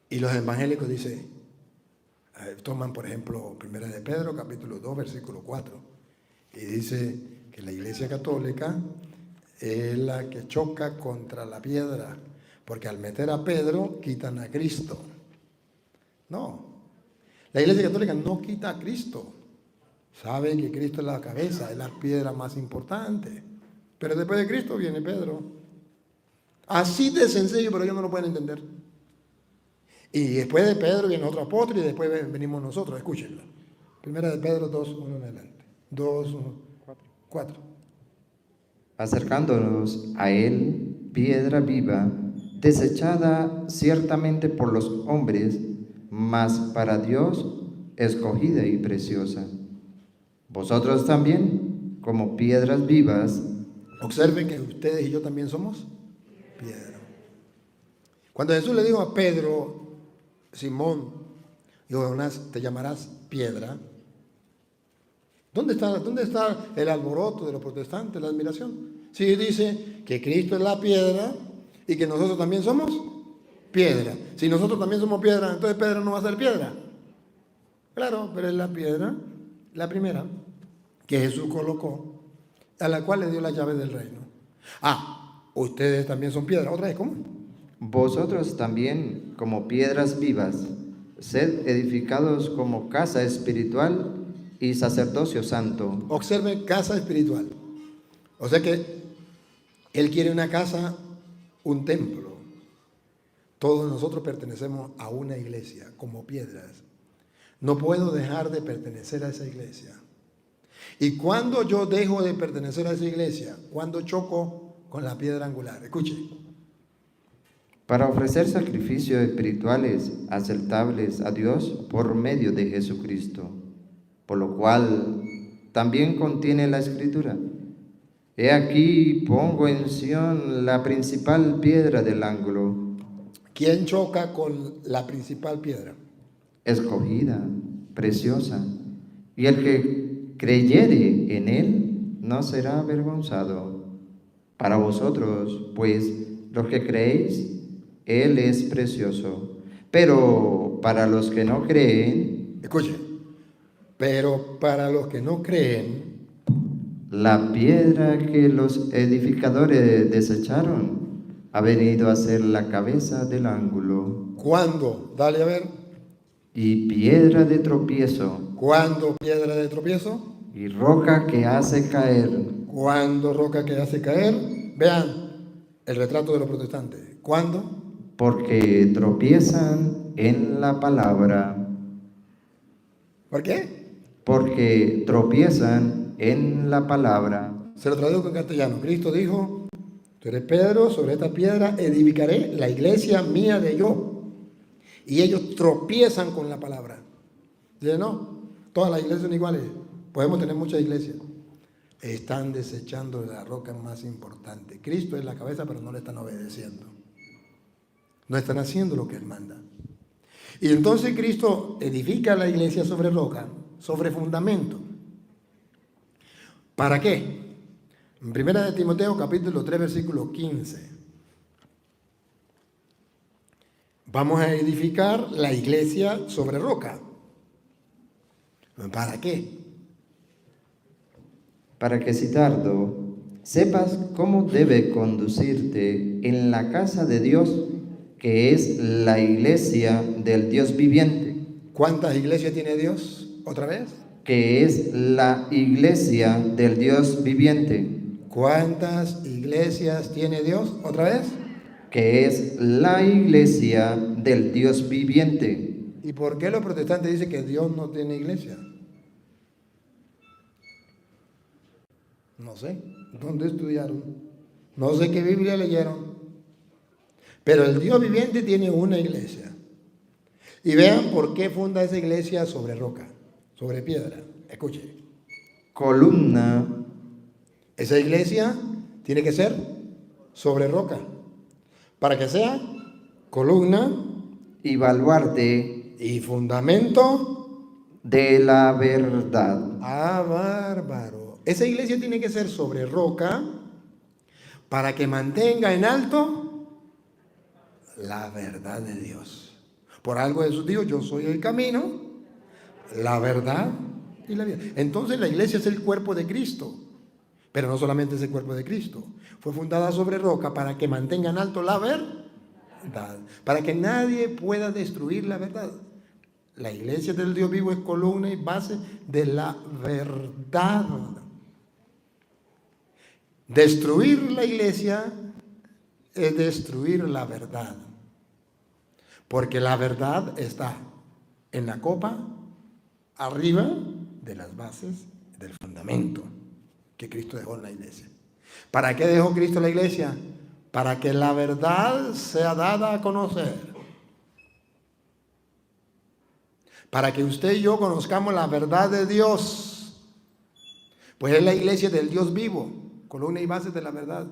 B: Y los evangélicos dicen, toman por ejemplo 1 de Pedro, capítulo 2, versículo 4, y dice que la iglesia católica es la que choca contra la piedra, porque al meter a Pedro quitan a Cristo. No, la iglesia católica no quita a Cristo. Saben que Cristo es la cabeza, es la piedra más importante. Pero después de Cristo viene Pedro. Así de sencillo, pero ellos no lo pueden entender. Y después de Pedro viene otro apóstol y después venimos nosotros. Escúchenlo. 1 de Pedro 2, 1 en adelante. 2, 4.
A: Acercándonos a él, piedra viva, desechada ciertamente por los hombres, mas para Dios escogida y preciosa. Vosotros también, como piedras vivas.
B: Observen que ustedes y yo también somos piedra. Cuando Jesús le dijo a Pedro, Simón, dijo, Jonás, te llamarás piedra. ¿Dónde está el alboroto de los protestantes, la admiración? Sí, dice que Cristo es la piedra y que nosotros también somos piedra. Si nosotros también somos piedra, entonces Pedro no va a ser piedra. Claro, pero es la piedra, la primera, que Jesús colocó, a la cual le dio la llave del reino. Ustedes también son piedra. ¿Otra vez cómo?
A: Vosotros también, como piedras vivas, sed edificados como casa espiritual y sacerdocio santo.
B: Observen, casa espiritual. O sea que Él quiere una casa, un templo. Todos nosotros pertenecemos a una iglesia como piedras. No puedo dejar de pertenecer a esa iglesia. Y cuando yo dejo de pertenecer a esa iglesia, cuando choco con la piedra angular. Escuche.
A: Para ofrecer sacrificios espirituales aceptables a Dios por medio de Jesucristo, por lo cual también contiene la Escritura. He aquí pongo en Sión la principal piedra del ángulo.
B: ¿Quién choca con la principal piedra?
A: Escogida, preciosa, y el que creyere en él no será avergonzado. Para vosotros, pues, los que creéis, él es precioso. Pero para los que no creen,
B: escuche, pero para los que no creen,
A: la piedra que los edificadores desecharon ha venido a ser la cabeza del ángulo.
B: ¿cuándo? Dale a ver.
A: Y piedra de tropiezo.
B: ¿Cuándo piedra de tropiezo?
A: y roca que hace caer,
B: ¿Cuándo roca que hace caer? Vean el retrato de los protestantes. ¿Cuándo?
A: porque tropiezan en la palabra,
B: ¿Por qué?
A: porque tropiezan en la palabra.
B: Se lo traduzco en castellano. Cristo dijo, tú eres Pedro, sobre esta piedra edificaré la iglesia mía de yo. Y ellos tropiezan con la palabra. Dice, no, todas las iglesias son iguales. Podemos tener muchas iglesias. Están desechando la roca más importante. Cristo es la cabeza, pero no le están obedeciendo. No están haciendo lo que Él manda. Y entonces Cristo edifica la iglesia sobre roca, sobre fundamento. ¿Para qué? En 1 Timoteo capítulo 3 versículo 15. Vamos a edificar la iglesia sobre roca. ¿Para qué?
A: Para que si tardo, sepas cómo debe conducirte en la casa de Dios, que es la iglesia del Dios viviente,
B: ¿Cuántas iglesias tiene Dios? ¿Otra vez?
A: que es la iglesia del Dios viviente,
B: ¿Cuántas iglesias tiene Dios? ¿Otra vez?
A: que es la iglesia del Dios viviente.
B: ¿Y por qué los protestantes dicen que Dios no tiene iglesia? No sé. ¿Dónde estudiaron? No sé qué Biblia leyeron. Pero el Dios viviente tiene una iglesia. Y vean por qué funda esa iglesia sobre roca, sobre piedra. Escuche.
A: Columna
B: Esa iglesia tiene que ser sobre roca. Para que sea columna
A: y baluarte
B: y fundamento.
A: de la verdad.
B: Ah, bárbaro. Esa iglesia tiene que ser sobre roca para que mantenga en alto la verdad de Dios. Por algo Jesús dijo, yo soy el camino, la verdad y la vida. Entonces la iglesia es el cuerpo de Cristo, pero no solamente es el cuerpo de Cristo. Fue fundada sobre roca para que mantenga en alto la verdad, para que nadie pueda destruir la verdad. La iglesia del Dios vivo es columna y base de la verdad. Destruir la iglesia es destruir la verdad. Porque la verdad está en la copa, arriba de las bases del fundamento que Cristo dejó en la iglesia. ¿Para qué dejó Cristo la iglesia? Para que la verdad sea dada a conocer. Para que usted y yo conozcamos la verdad de Dios. Pues es la iglesia del Dios vivo, columna y base de la verdad.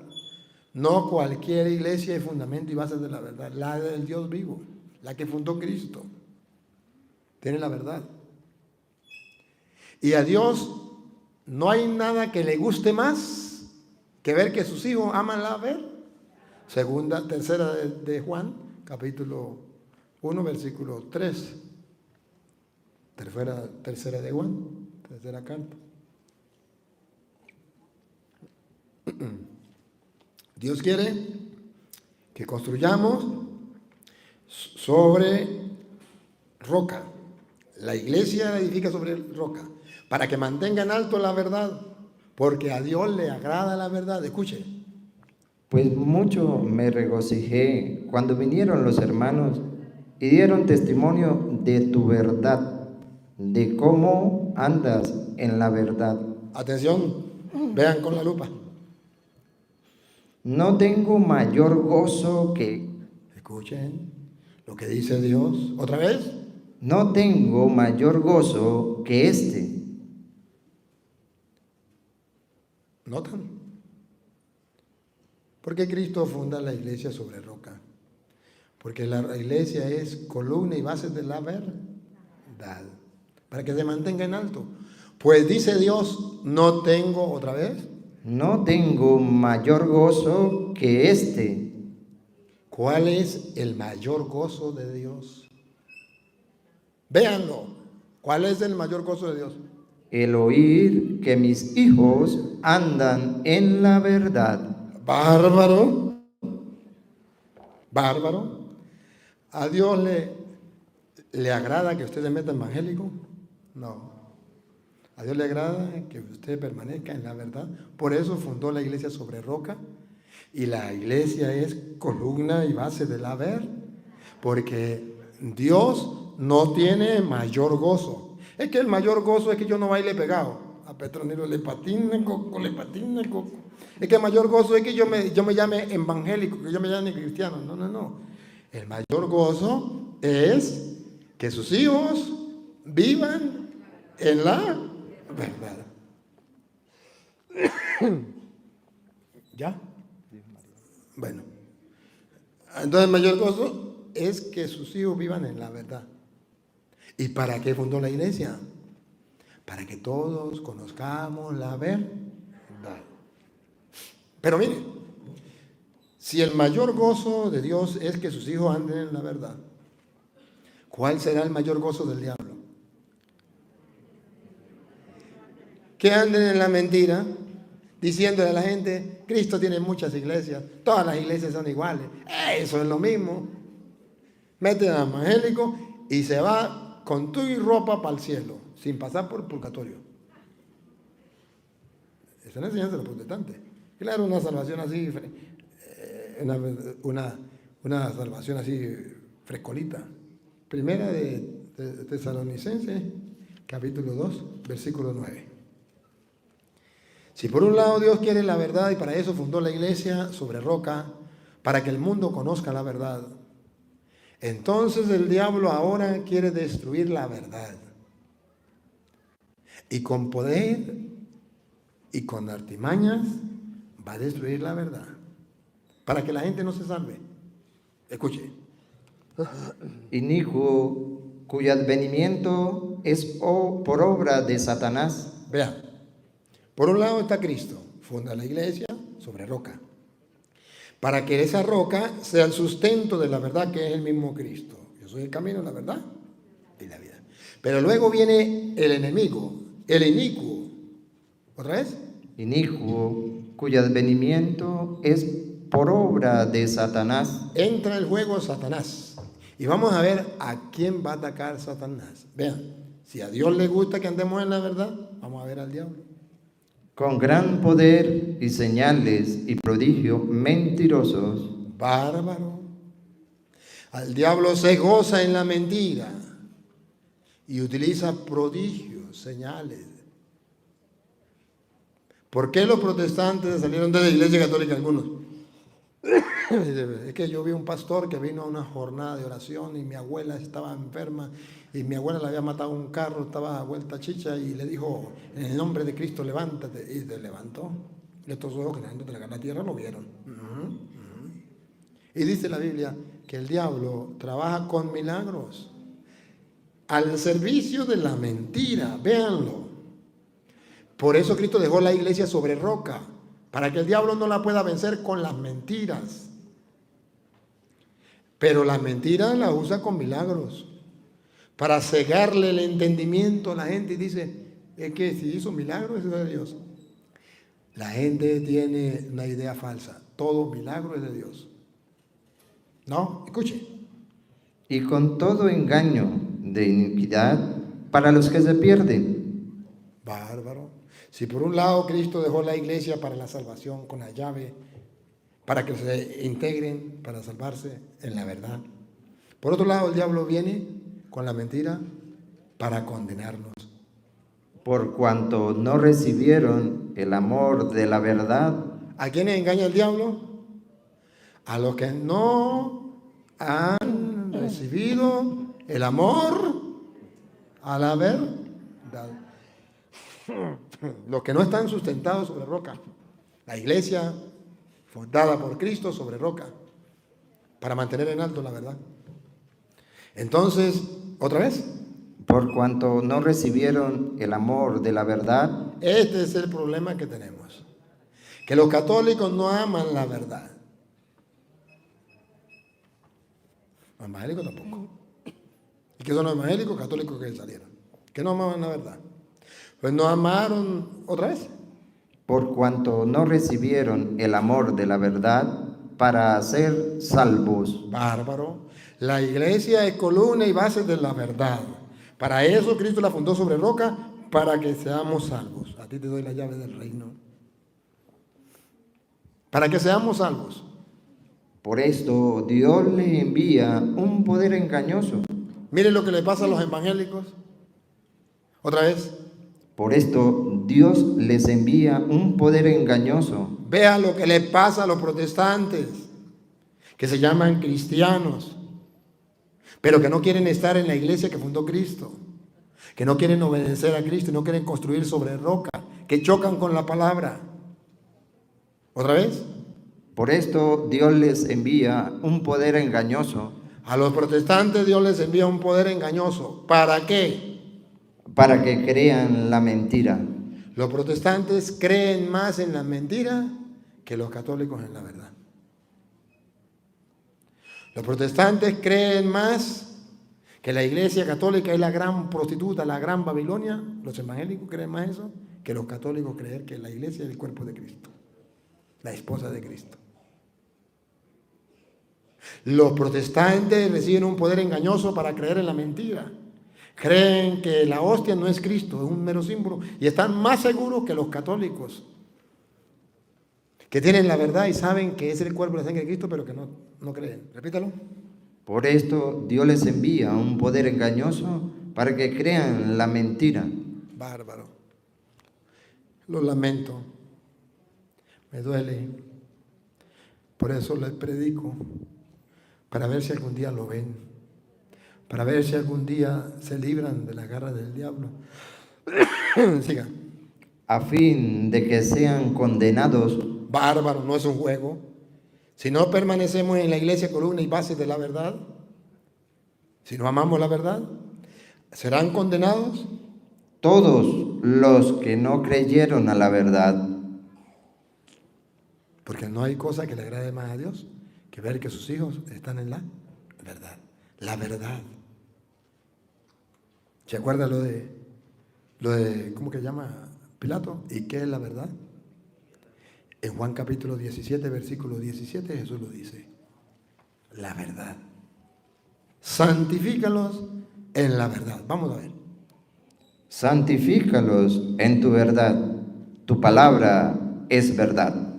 B: No cualquier iglesia es fundamento y base de la verdad. La del Dios vivo, la que fundó Cristo. Tiene la verdad. Y a Dios no hay nada que le guste más que ver que sus hijos aman la verdad. Tercera de Juan, capítulo 1, versículo 3. Tercera de Juan, tercera carta. Dios quiere que construyamos sobre roca. La iglesia la edifica sobre roca para que mantenga en alto la verdad, porque a Dios le agrada la verdad. Escuche.
A: Pues mucho me regocijé cuando vinieron los hermanos y dieron testimonio de tu verdad, de cómo andas en la verdad.
B: Atención, vean con la lupa.
A: No tengo mayor gozo que...
B: Escuchen lo que dice Dios. ¿Otra vez?
A: No tengo mayor gozo que este.
B: ¿Notan? ¿Por qué Cristo funda la iglesia sobre roca? Porque la iglesia es columna y base de la verdad, para que se mantenga en alto. Pues dice Dios, no tengo, otra vez,
A: No tengo mayor gozo que este.
B: ¿cuál es el mayor gozo de Dios? Véanlo. ¿Cuál es el mayor gozo de Dios?
A: El oír que mis hijos andan en la verdad.
B: Bárbaro. Bárbaro. ¿A Dios le agrada que usted se meta evangélico? No. A Dios le agrada que usted permanezca en la verdad. Por eso fundó la iglesia sobre roca. Y la iglesia es columna y base del haber. Porque Dios no tiene mayor gozo. Es que el mayor gozo es que yo no baile pegado. A Petronilo le patina coco, le patina coco. Es que el mayor gozo es que yo me llame evangélico, que yo me llame cristiano. No, no, no. El mayor gozo es que sus hijos vivan en la verdad. ¿Ya? Bueno. Entonces el mayor gozo es que sus hijos vivan en la verdad. ¿Y para qué fundó la iglesia? Para que todos conozcamos la verdad. Pero mire, si el mayor gozo de Dios es que sus hijos anden en la verdad, ¿cuál será el mayor gozo del diablo? Que anden en la mentira, diciéndole a la gente, Cristo tiene muchas iglesias, todas las iglesias son iguales. Eso es lo mismo. Mete al evangélico y se va con tu y ropa para el cielo, sin pasar por purgatorio. Esa es la enseñanza de los protestantes. Claro, una salvación así, una salvación así frescolita. Primera de Tesalonicenses, capítulo 2, versículo 9. Si por un lado Dios quiere la verdad y para eso fundó la iglesia sobre roca, para que el mundo conozca la verdad, entonces el diablo ahora quiere destruir la verdad. Y con poder y con artimañas va a destruir la verdad. Para que la gente no se salve. Escuche.
A: Inicuo, cuyo advenimiento es por obra de Satanás.
B: Vea. Por un lado está Cristo, funda la iglesia sobre roca, para que esa roca sea el sustento de la verdad que es el mismo Cristo. Yo soy el camino, la verdad y la vida. Pero luego viene el enemigo, el inicuo. ¿Otra vez?
A: Inicuo, cuyo advenimiento es por obra de Satanás.
B: Entra el juego Satanás. Y vamos a ver a quién va a atacar Satanás. Vean, si a Dios le gusta que andemos en la verdad, vamos a ver al diablo.
A: Con gran poder y señales y prodigios mentirosos.
B: Bárbaro. Al diablo se goza en la mentira y utiliza prodigios, señales. ¿Por qué los protestantes salieron de la iglesia católica algunos? Es que yo vi un pastor que vino a una jornada de oración y mi abuela estaba enferma y mi abuela le había matado un carro, estaba vuelta chicha y le dijo, en el nombre de Cristo levántate, y se levantó. Y estos ojos que nadie de la tierra lo vieron. Y dice la Biblia que el diablo trabaja con milagros al servicio de la mentira, véanlo. Por eso Cristo dejó la iglesia sobre roca, para que el diablo no la pueda vencer con las mentiras. Pero las mentiras las usa con milagros, para cegarle el entendimiento a la gente y dice, es que si hizo milagros es de Dios. La gente tiene una idea falsa, todo milagro es de Dios. No, escuche.
A: Y con todo engaño de iniquidad para los que se pierden.
B: Bárbaro. Si por un lado Cristo dejó la iglesia para la salvación con la llave, para que se integren, para salvarse en la verdad. Por otro lado, el diablo viene con la mentira para condenarnos.
A: Por cuanto no recibieron el amor de la verdad.
B: ¿A quiénes engaña el diablo? A los que no han recibido el amor a la verdad. Los que no están sustentados sobre roca. La iglesia fundada por Cristo sobre roca, para mantener en alto la verdad. Entonces, ¿otra vez?
A: Por cuanto no recibieron el amor de la verdad.
B: Este es el problema que tenemos. Que los católicos no aman la verdad. Los evangélicos tampoco. ¿Y qué son los evangélicos? Católicos que salieron. Que no amaban la verdad. Pues no amaron, ¿otra vez?
A: Por cuanto no recibieron el amor de la verdad para ser salvos.
B: Bárbaro. La iglesia es columna y base de la verdad. Para eso Cristo la fundó sobre roca, para que seamos salvos. A ti te doy la llave del reino. Para que seamos salvos.
A: Por esto Dios le envía un poder engañoso.
B: Miren lo que le pasa a los evangélicos. Otra vez.
A: Por esto Dios les envía un poder engañoso.
B: Vea lo que le pasa a los protestantes, que se llaman cristianos, pero que no quieren estar en la iglesia que fundó Cristo, que no quieren obedecer a Cristo y no quieren construir sobre roca, que chocan con la palabra. ¿Otra vez?
A: Por esto Dios les envía un poder engañoso.
B: A los protestantes Dios les envía un poder engañoso. ¿Para qué?
A: Para que crean la mentira.
B: Los protestantes creen más en la mentira que los católicos en la verdad. Los protestantes creen más que la iglesia católica es la gran prostituta, la gran Babilonia. Los evangélicos creen más eso que los católicos creer que la iglesia es el cuerpo de Cristo, la esposa de Cristo. Los protestantes reciben un poder engañoso para creer en la mentira. Creen que la hostia no es Cristo, es un mero símbolo, y están más seguros que los católicos, que tienen la verdad y saben que es el cuerpo y la sangre de Cristo, pero que no creen. Repítalo.
A: Por esto Dios les envía un poder engañoso para que crean la mentira.
B: Bárbaro. Lo lamento. Me duele. Por eso les predico, para ver si algún día lo ven, para ver si algún día se libran de la garra del diablo. Siga.
A: A fin de que sean condenados.
B: Bárbaro, no es un juego. Si no permanecemos en la iglesia columna y base de la verdad, si no amamos la verdad, serán condenados
A: Todos los que no creyeron a la verdad.
B: Porque no hay cosa que le agrade más a Dios que ver que sus hijos están en la verdad. La verdad. ¿Se acuerda lo de ¿cómo que llama Pilato? ¿Y qué es la verdad? En Juan capítulo 17, versículo 17, Jesús lo dice. La verdad. Santifícalos en la verdad. Vamos a ver.
A: Santifícalos en tu verdad. Tu palabra es verdad.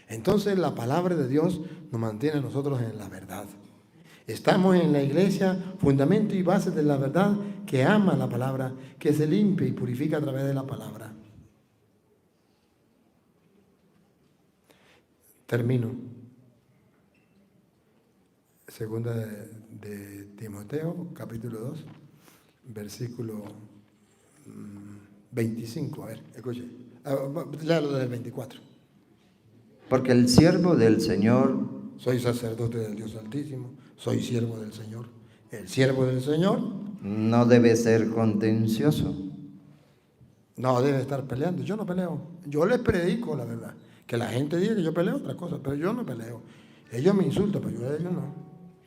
B: Entonces la palabra de Dios nos mantiene a nosotros en la verdad. Estamos en la iglesia, fundamento y base de la verdad, que ama la palabra, que se limpia y purifica a través de la palabra. Termino. Segunda de Timoteo, capítulo 2, versículo 25. A ver, escuche. Léalo desde el 24.
A: Porque el siervo del Señor,
B: Soy sacerdote del Dios Altísimo, soy siervo del Señor. El siervo del Señor
A: no debe ser contencioso,
B: no debe estar peleando. Yo no peleo. Yo les predico la verdad. Que la gente diga que yo peleo otra cosa, pero yo no peleo. Ellos me insultan, pero yo a ellos no.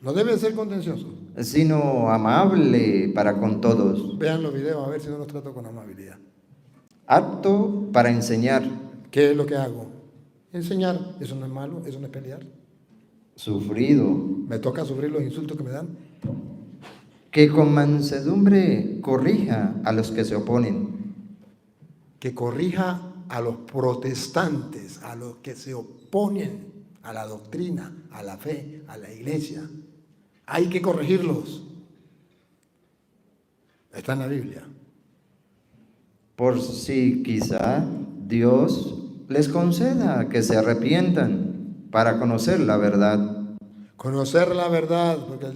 B: No debe ser contencioso.
A: sino amable para con todos,
B: Vean los videos a ver si no los trato con amabilidad.
A: apto para enseñar,
B: ¿Qué es lo que hago? Enseñar. Eso no es malo, eso no es pelear.
A: sufrido,
B: Me toca sufrir los insultos que me dan.
A: que con mansedumbre corrija a los que se oponen,
B: Que corrija a los protestantes, a los que se oponen a la doctrina, a la fe, a la iglesia. Hay que corregirlos. Está en la Biblia.
A: por si quizá Dios les conceda que se arrepientan para conocer la verdad.
B: Conocer la verdad, porque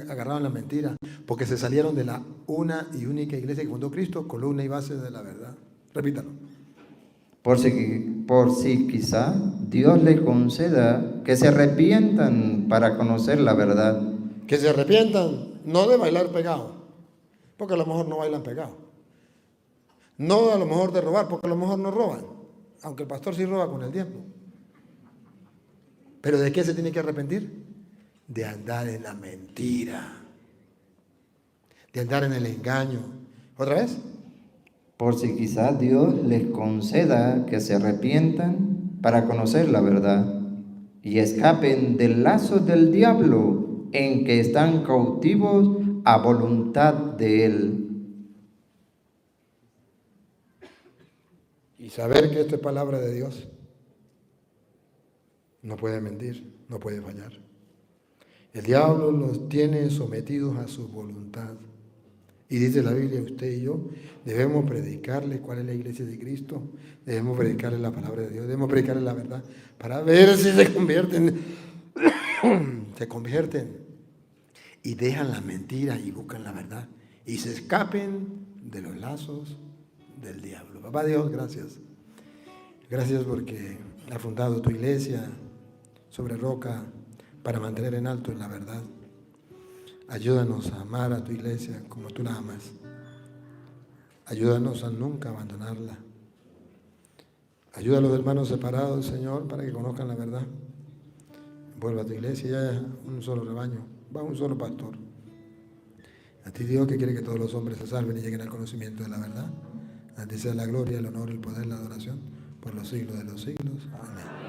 B: agarraron la mentira, porque se salieron de la una y única iglesia que fundó Cristo, columna y base de la verdad. Repítalo.
A: Por si quizá Dios les conceda que se arrepientan para conocer la verdad.
B: Que se arrepientan, no de bailar pegado, porque a lo mejor no bailan pegado. No a lo mejor de robar, porque a lo mejor no roban, aunque el pastor sí roba con el diezmo. ¿Pero de qué se tiene que arrepentir? De andar en la mentira, de andar en el engaño. ¿Otra vez?
A: Por si quizá Dios les conceda que se arrepientan para conocer la verdad y escapen del lazo del diablo en que están cautivos a voluntad de él.
B: y saber que esta es palabra de Dios. No puede mentir, no puede fallar. El diablo los tiene sometidos a su voluntad. Y dice la Biblia, usted y yo debemos predicarle cuál es la iglesia de Cristo, debemos predicarle la palabra de Dios, debemos predicarle la verdad para ver si se convierten, y dejan la mentira y buscan la verdad y se escapen de los lazos del diablo. Papá Dios, gracias. Gracias porque has fundado tu iglesia sobre roca para mantener en alto la verdad. Ayúdanos a amar a tu iglesia como tú la amas. Ayúdanos a nunca abandonarla. Ayuda a los hermanos separados, Señor, para que conozcan la verdad. Vuelva a tu iglesia, ya un solo rebaño, va un solo pastor. A ti, Dios, que quiere que todos los hombres se salven y lleguen al conocimiento de la verdad. A ti sea la gloria, el honor, el poder, la adoración, por los siglos de los siglos. Amén.